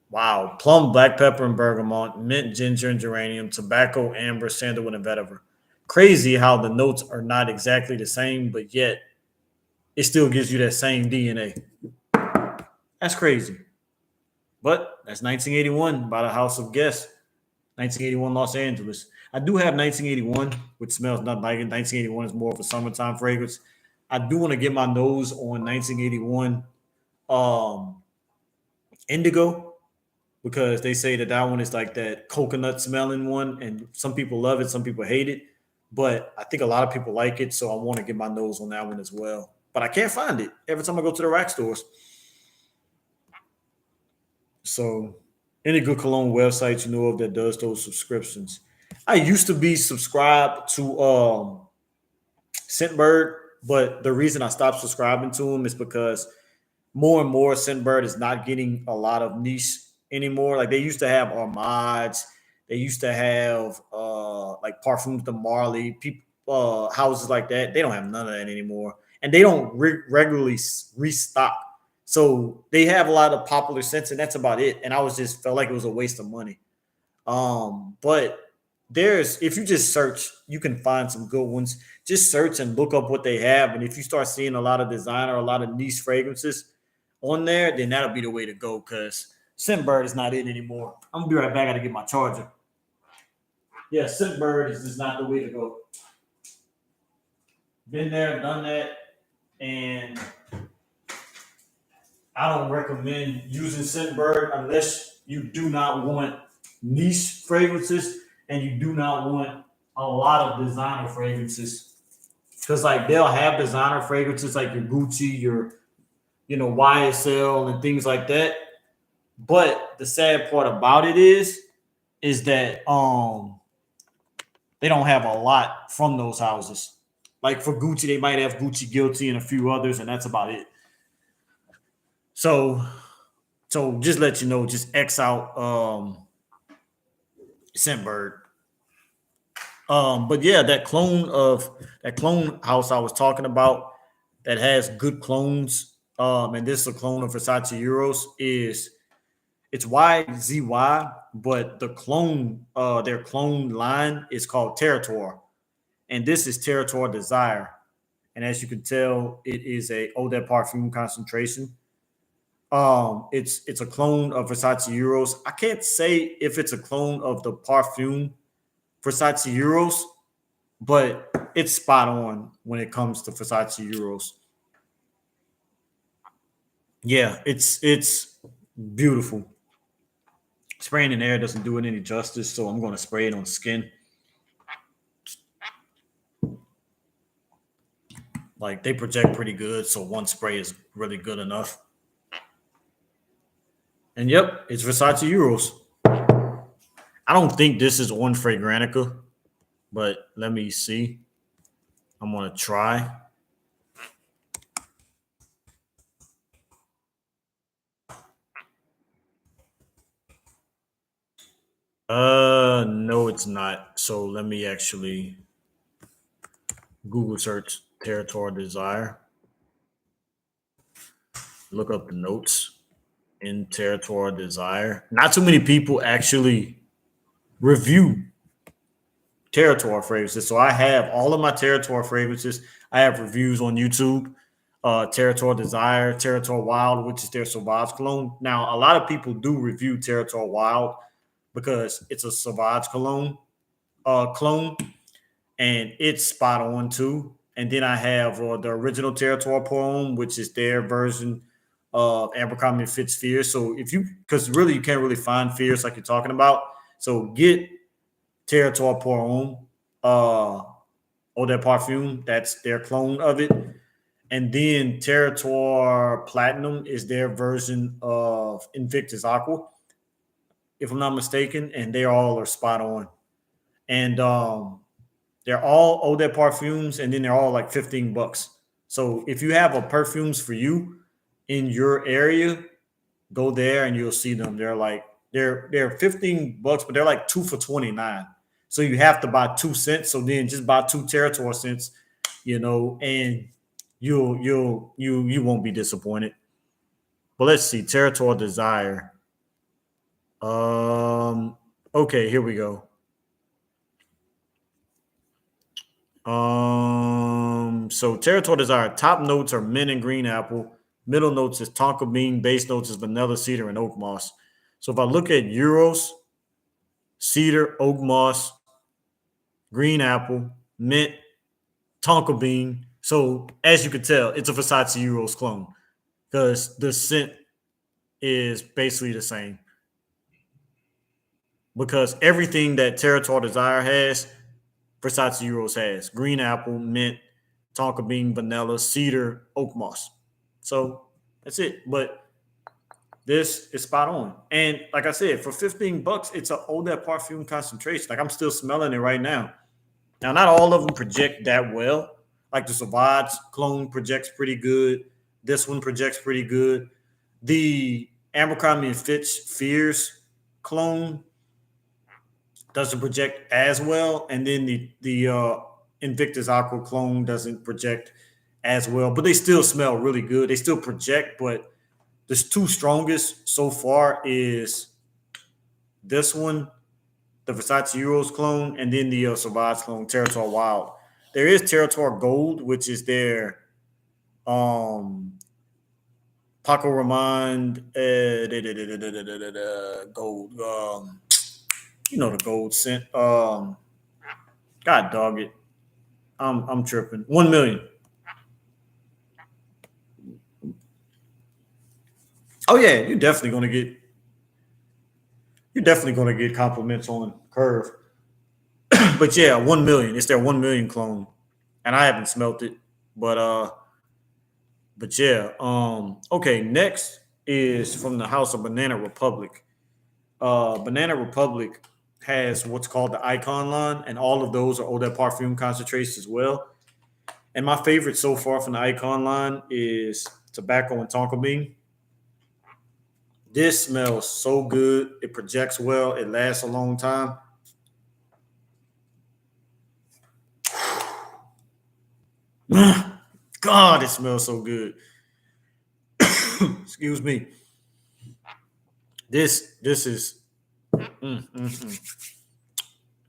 Speaker 1: Wow. Plum, black pepper, and bergamot, mint, ginger, and geranium, tobacco, amber, sandalwood, and vetiver. Crazy how the notes are not exactly the same, but yet it still gives you that same DNA. That's crazy. But that's 1981 by the House of Guess. 1981 Los Angeles. I do have 1981, which smells nothing like it. 1981 is more of a summertime fragrance. I do want to get my nose on 1981 Indigo because they say that one is like that coconut smelling one, and some people love it, some people hate it. But I think a lot of people like it, so I want to get my nose on that one as well. But I can't find it every time I go to the rack stores. So, any good cologne website you know of that does those subscriptions? I used to be subscribed to Scentbird, but the reason I stopped subscribing to them is because more and more Scentbird is not getting a lot of niche anymore. Like they used to have Armads, they used to have like Parfums de Marley, people houses like that. They don't have none of that anymore, and they don't regularly restock. So they have a lot of popular scents, and that's about it. And I was just felt like it was a waste of money. But there's if you just search, you can find some good ones. Just search and look up what they have, and if you start seeing a lot of designer, a lot of niche fragrances on there, then that'll be the way to go. Because Scentbird is not in anymore. I'm gonna be right back. I gotta get my charger. Yeah, Scentbird is just not the way to go. Been there, done that, and I don't recommend using Scentbird unless you do not want niche fragrances and you do not want a lot of designer fragrances. Because like they'll have designer fragrances like your Gucci, your YSL and things like that. But the sad part about it is that they don't have a lot from those houses. Like for Gucci, they might have Gucci Guilty and a few others, and that's about it. So just let you know, just X out Scentbird. But yeah, that clone house I was talking about that has good clones. And this is a clone of Versace Euros is it's YZY, but the clone, their clone line is called Territoire, and this is Territoire Desire. And as you can tell, it is a eau de parfum concentration. It's a clone of Versace Euros. I can't say if it's a clone of the Parfum Versace Euros, but it's spot on when it comes to Versace Euros. Yeah, it's beautiful. Spraying in air doesn't do it any justice, so I'm going to spray it on skin. Like they project pretty good, so one spray is really good enough. And yep, it's Versace Euros. I don't think this is on Fragrantica, but let me see. I'm gonna try. No, it's not. So let me actually Google search Territoire Desire. Look up the notes in Territoire Desire. Not too many people actually review Territoire fragrances. So I have all of my Territoire fragrances. I have reviews on YouTube. Territoire Desire, Territoire Wild, which is their Sauvage cologne. Now, a lot of people do review Territoire Wild because it's a Sauvage cologne. clone, and it's spot on too. And then I have the original Territoire Poem, which is their version of Abercrombie and Fitch Fierce. So if you, because really you can't really find Fierce like you're talking about, so get Territoire Poem, Eau de Parfum. That's their clone of it. And then Territoire Platinum is their version of Invictus Aqua, if I'm not mistaken, and they all are spot on. And they're all Eau de Parfums, and then they're all like $15. So if you have a perfumes for you in your area, go there and you'll see them. They're $15, but they're like 2 for $29. So you have to buy 2 cents. So then just buy two Territoire scents, and you won't be disappointed. But let's see, Territoire Desire. Okay, here we go. So Territoire Desire, top notes are mint and green apple. Middle notes is tonka bean. Base notes is vanilla, cedar, and oak moss. So if I look at Euros, cedar, oak moss, green apple, mint, tonka bean. So as you can tell, it's a Versace Euros clone because the scent is basically the same. Because everything that Territoire Desire has, Versace Euros has green apple, mint, tonka bean, vanilla, cedar, oak moss. So that's it. But this is spot on. And like I said, for $15, it's an Eau de Parfum concentration. Like I'm still smelling it right now. Now, not all of them project that well. Like the Sauvage clone projects pretty good. This one projects pretty good. The Abercrombie and Fitch Fierce clone doesn't project as well, and then the Invictus Aqua clone doesn't project as well, but they still smell really good. They still project, but the two strongest so far is this one, the Versace Euros clone, and then the Sauvage clone, Territoire Wild. There is Territoire Gold, which is their Paco Rabanne gold. The gold scent. God dog it. I'm tripping. 1 million. Oh yeah, you're definitely gonna get compliments on Curve. But yeah, 1 million. It's their 1 million clone. And I haven't smelt it. But yeah. Okay, next is from the House of Banana Republic. Banana Republic has what's called the Icon line, and all of those are Eau de Parfum concentrates as well. And my favorite so far from the Icon line is Tobacco and Tonka Bean. This smells so good. It projects well. It lasts a long time. God, it smells so good. Excuse me. This is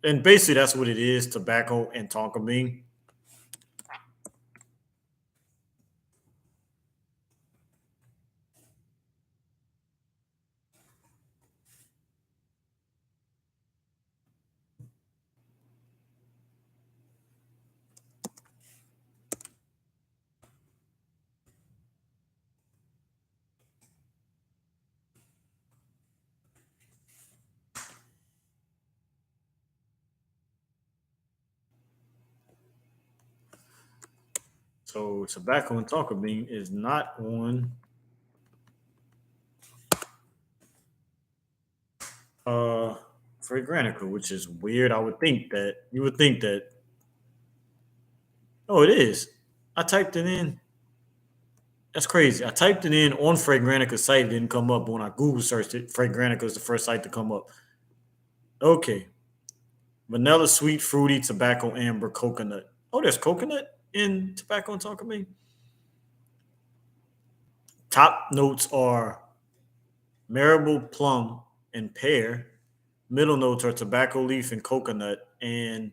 Speaker 1: and basically that's what it is, tobacco and tonka bean. So tobacco and tonka bean is not on uh Fragrantica, which is weird. I would think that you would think that. Oh, it is. I typed it in. That's crazy. I typed it in on Fragranica's site. It didn't come up. But when I Google searched it, Fragrantica is the first site to come up. Okay. Vanilla, sweet, fruity, tobacco, amber, coconut. Oh, there's coconut in tobacco and tonka bean. Top notes are marble, plum, and pear. Middle notes are tobacco leaf and coconut, and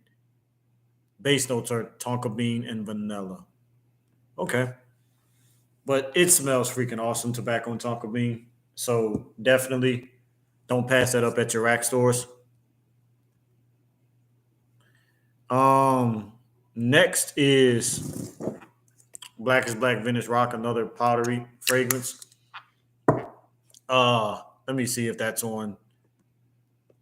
Speaker 1: base notes are tonka bean and vanilla. Okay. But it smells freaking awesome, tobacco and tonka bean. So definitely don't pass that up at your rack stores. Um, next is Black is Black Vintage Rock, another powdery fragrance. Let me see if that's on.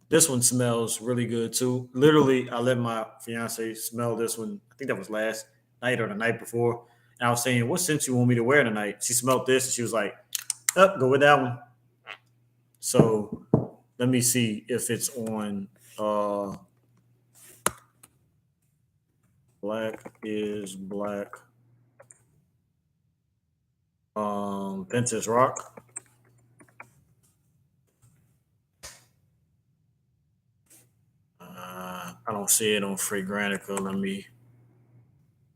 Speaker 1: This one smells really good too. Literally, I let my fiance smell this one. I think that was last night or the night before. And I was saying, "What scent you want me to wear tonight?" She smelled this and she was like, "Up, go with that one." So let me see if it's on. Uh, Black is Black. Vintage Rock. I don't see it on Fragrantica. Let me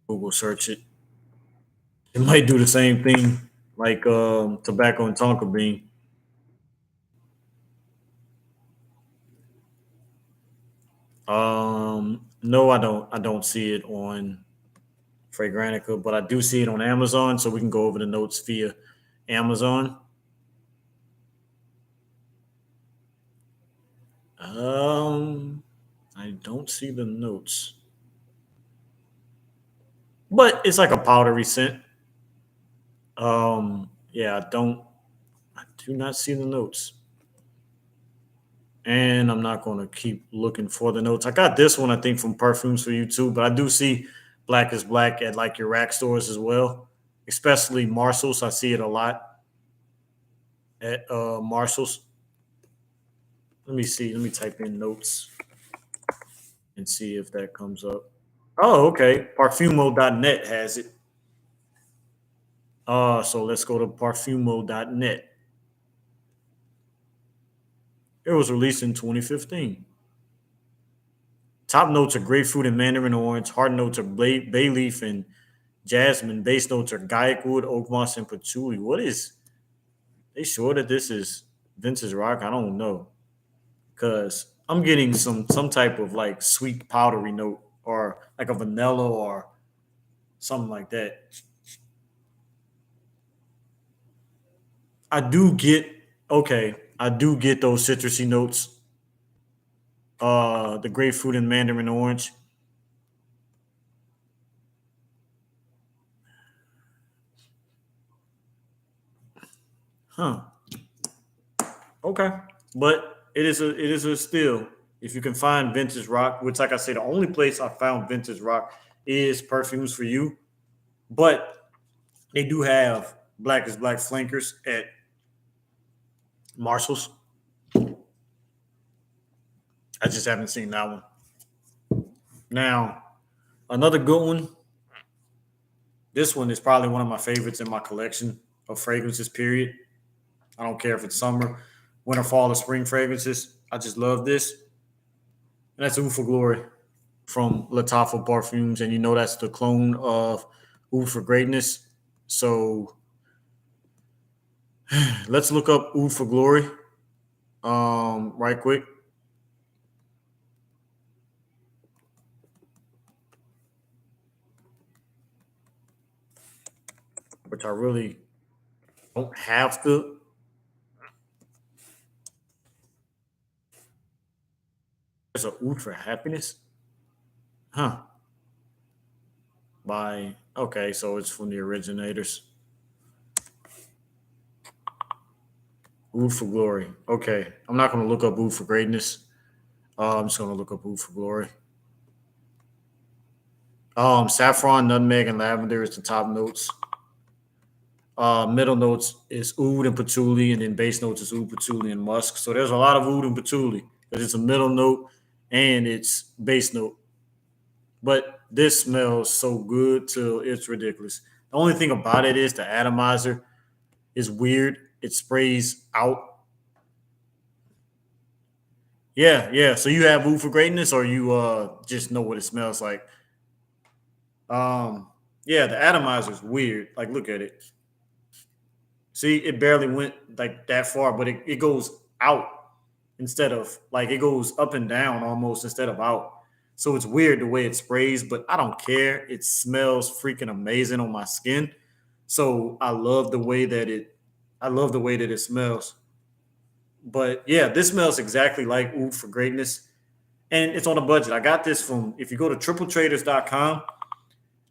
Speaker 1: Google search it. It might do the same thing like tobacco and tonka bean. No, I don't. I don't see it on Fragrantica, but I do see it on Amazon. So we can go over the notes via Amazon. I don't see the notes, but it's like a powdery scent. Yeah, I don't. I do not see the notes, and I'm not going to keep looking for the notes. I got this one, I think, from Perfumes for You too, but I do see Black is Black at like your rack stores as well, especially Marshalls. I see it a lot at Marshalls. Let me see. Let me type in notes and see if that comes up. Oh, okay. Parfumo.net has it. So let's go to parfumo.net. It was released in 2015. Top notes are grapefruit and mandarin orange. Hard notes are bay leaf and jasmine. Base notes are gaiac wood, oak moss, and patchouli. What is? They sure that this is vintage rock? I don't know, because I'm getting some type of like sweet powdery note or like a vanilla or something like that. I do get okay. I do get those citrusy notes. The grapefruit and mandarin orange. Huh. Okay. But it is a still. If you can find vintage rock, which like I said, the only place I found vintage rock is Perfumes for You. But they do have Black is Black flankers at Marshalls. I just haven't seen that one. Now, another good one. This one is probably one of my favorites in my collection of fragrances, period. I don't care if it's summer, winter, fall, or spring fragrances. I just love this. And that's Oud for Glory from Latafa Parfums. And you know that's the clone of Oud for Greatness. So let's look up Oud for Glory right quick, which I really don't have to. There's a Oud for Happiness. Huh. By, okay, so it's from the originators. Oud for Glory. Okay. I'm not going to look up Oud for Greatness. I'm just going to look up Oud for Glory. Saffron, nutmeg, and lavender is the top notes. Middle notes is oud and patchouli, and then base notes is oud, patchouli, and musk. So there's a lot of oud and patchouli, but it's a middle note and it's base note. But this smells so good till it's ridiculous. The only thing about it is the atomizer is weird. It sprays out. Yeah, yeah. So you have oud for greatness, or you just know what it smells like. Um, yeah, the atomizer is weird. Like, look at it. See, it barely went like that far, but it goes out instead of like it goes up and down almost instead of out. So it's weird the way it sprays, but I don't care. It smells freaking amazing on my skin. So I love the way that it smells. But yeah, this smells exactly like Oud for Greatness. and it's on a budget. I got this from, if you go to tripletraders.com,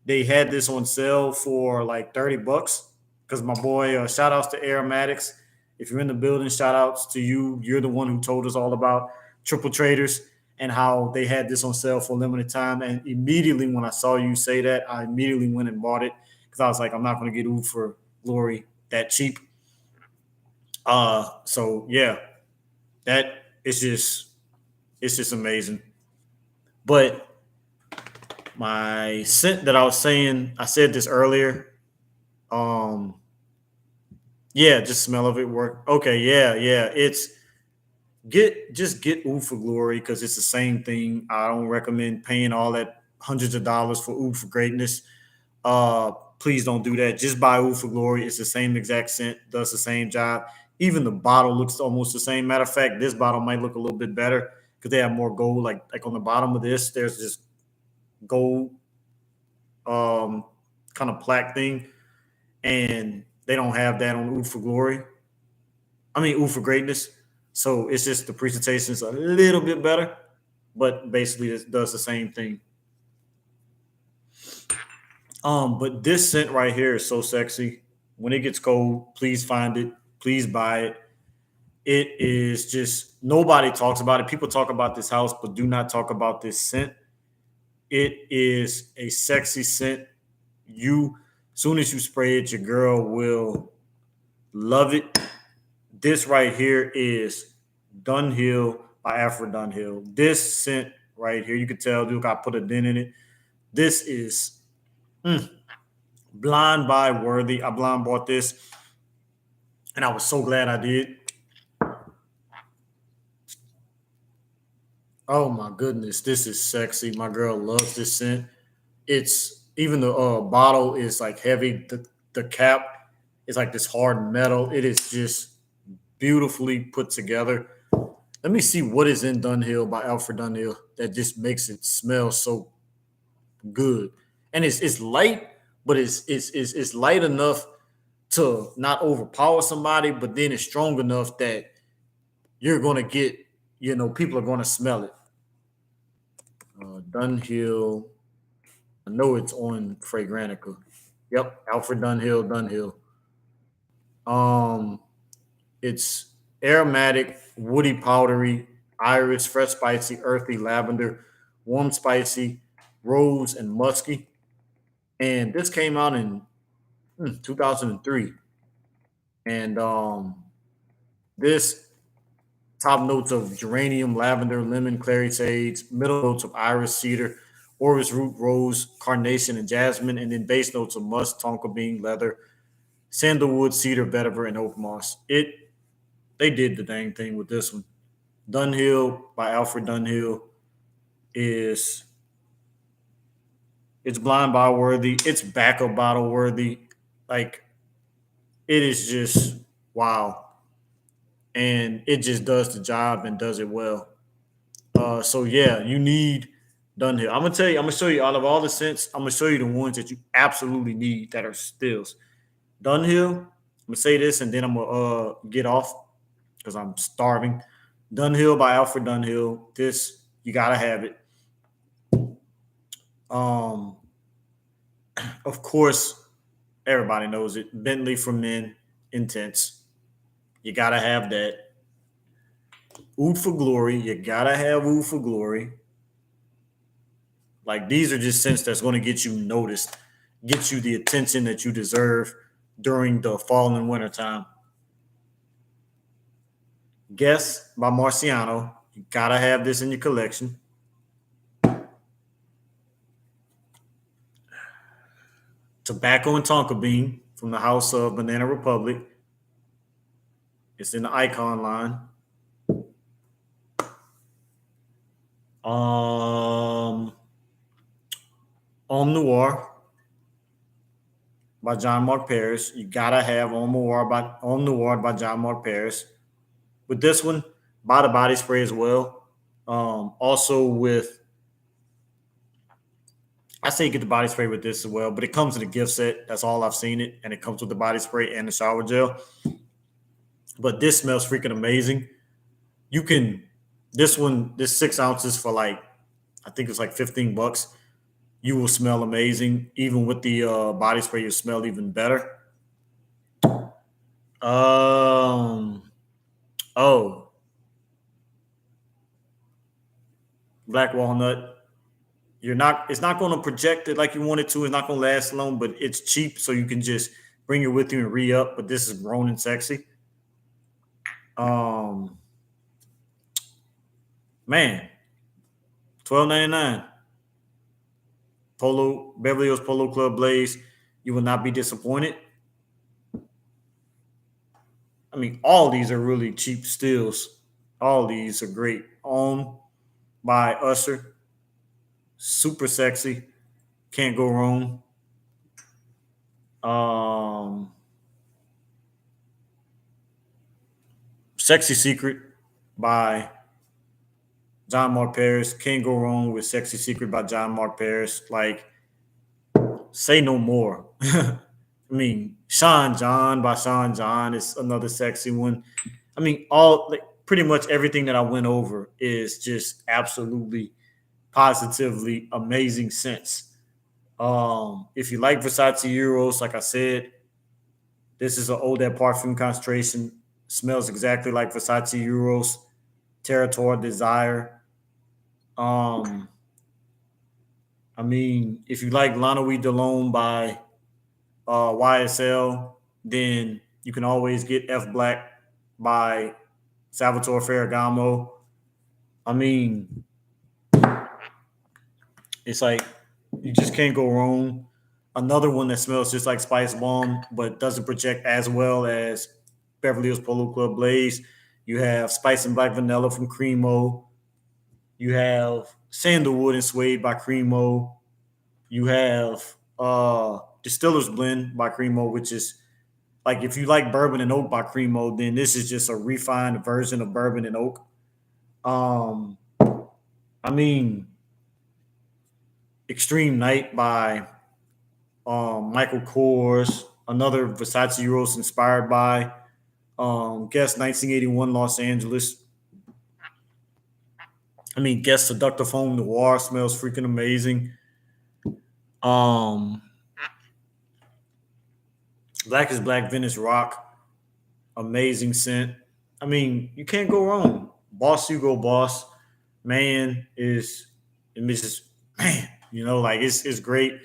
Speaker 1: they had this on sale for like $30. Because my boy, shout outs to Aromatics. If you're in the building, shout outs to you. You're the one who told us all about Triple Traders and how they had this on sale for a limited time. And immediately when I saw you say that, I immediately went and bought it because I was like, I'm not going to get Oud for Glory that cheap. So yeah, that is just amazing. But my scent that I was saying, I said this earlier. Yeah, just smell of it work. Okay, yeah. It's get Oud for Glory because it's the same thing. I don't recommend paying all that hundreds of dollars for Oud for Greatness. Please don't do that. Just buy Oud for Glory. It's the same exact scent, does the same job. Even the bottle looks almost the same. Matter of fact, this bottle might look a little bit better because they have more gold. Like on the bottom of this, there's this gold kind of plaque thing, and they don't have that on Oud for Glory. I mean Oud for Greatness. So it's just the presentation is a little bit better, but basically it does the same thing. But this scent right here is so sexy. When it gets cold, please find it. Please buy it. It is just, nobody talks about it. People talk about this house, but do not talk about this scent. It is a sexy scent. Soon as you spray it, your girl will love it. This right here is Dunhill by Afro Dunhill. This scent right here, you can tell, Duke, I put a dent in it. This is blind buy worthy. I blind bought this, and I was so glad I did. Oh my goodness, this is sexy. My girl loves this scent. It's even the bottle is like heavy. The cap is like this hard metal. It is just beautifully put together. Let me see what is in Dunhill by Alfred Dunhill that just makes it smell so good. And it's light, but it's light enough to not overpower somebody, but then it's strong enough that you're gonna get, people are gonna smell it. Dunhill. I know it's on Fragrantica. Yep, Alfred Dunhill. Um, it's aromatic, woody, powdery, iris, fresh, spicy, earthy, lavender, warm, spicy, rose, and musky. And this came out in 2003. And this top notes of geranium, lavender, lemon, clary sage, middle notes of iris, cedar, orris root, rose, carnation, and jasmine, and then base notes of musk, tonka bean, leather, sandalwood, cedar, vetiver, and oak moss. They did the dang thing with this one. Dunhill by Alfred Dunhill is it's blind buy worthy, it's backup bottle worthy. Like, it is just wow. And it just does the job and does it well. So yeah, you need Dunhill. I'm gonna show you out of all the scents, I'm gonna show you the ones that you absolutely need that are stills. Dunhill, I'm gonna say this and then I'm gonna get off because I'm starving. Dunhill by Alfred Dunhill. This, you gotta have it. Um, of course, everybody knows it. Bentley for Men, Intense. You gotta have that. Oud for Glory. You gotta have Oud for Glory. Like, these are just scents that's going to get you noticed, get you the attention that you deserve during the fall and winter time. Guess by Marciano. You gotta have this in your collection. Tobacco and Tonka Bean from the House of Banana Republic. It's in the Icon line. Noir by John Mark Paris. You gotta have Noir by John Mark Paris. With this one, buy the body spray as well. Also with, I say get the body spray with this as well, but it comes in a gift set. That's all I've seen it, and it comes with the body spray and the shower gel. But this smells freaking amazing. You can This 6 ounces for like, I think it's like $15. You will smell amazing. Even with the body spray, you smell even better. Um. Oh, black walnut. You're not. It's not going to project it like you want it to. It's not going to last long, but it's cheap, so you can just bring it with you and re up. But this is grown and sexy. Um. Man, $12.99. Polo Beverly Hills Polo Club Blaze. You will not be disappointed. I mean, all these are really cheap steals. All these are great. By Usher. Super sexy. Can't go wrong. Um, Sexy Secret by John Mark Paris. Can't go wrong with Sexy Secret by John Mark Paris. Like, say no more. I mean, Sean John by Sean John is another sexy one. I mean, all like pretty much everything that I went over is just absolutely positively amazing scents. If you like Versace Euros, like I said, this is an Eau de Parfum concentration. Smells exactly like Versace Euros, Territoire Desire. Um, I mean, if you like Lanois Delhomme by YSL, then you can always get F Black by Salvatore Ferragamo. I mean, it's like you just can't go wrong. Another one that smells just like Spice Bomb, but doesn't project as well as Beverly Hills Polo Club Blaze. You have Spice and Black Vanilla from Cremo. You have Sandalwood and Suede by Cremo. You have Distillers Blend by Cremo, which is like if you like bourbon and oak by Cremo, then this is just a refined version of bourbon and oak. Um, I mean, Extreme Night by Michael Kors, another Versace Euros inspired by Guess 1981 Los Angeles. I mean, Guess Seductive Home Noir smells freaking amazing. Um, Black is Black Vintage Rock, amazing scent. I mean, you can't go wrong. Boss Hugo Boss, man, is just man, like it's great.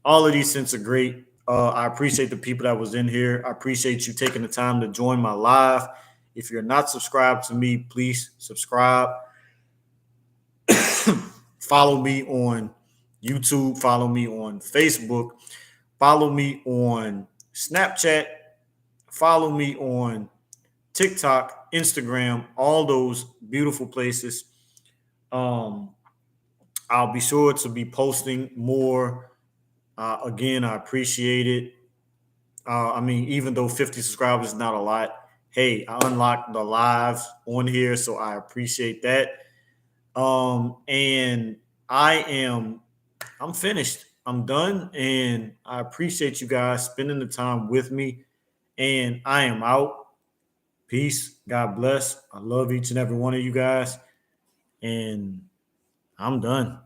Speaker 1: All of these scents are great. I appreciate the people that was in here. I appreciate you taking the time to join my live. If you're not subscribed to me, please subscribe. Follow me on YouTube. Follow me on Facebook. Follow me on Snapchat. Follow me on TikTok, Instagram, all those beautiful places. Um, I'll be sure to be posting more. Again, I appreciate it. I mean, even though 50 subscribers is not a lot, hey, I unlocked the lives on here, so I appreciate that. And I'm finished. I'm done, and I appreciate you guys spending the time with me. And I am out. Peace. God bless. I love each and every one of you guys, and I'm done.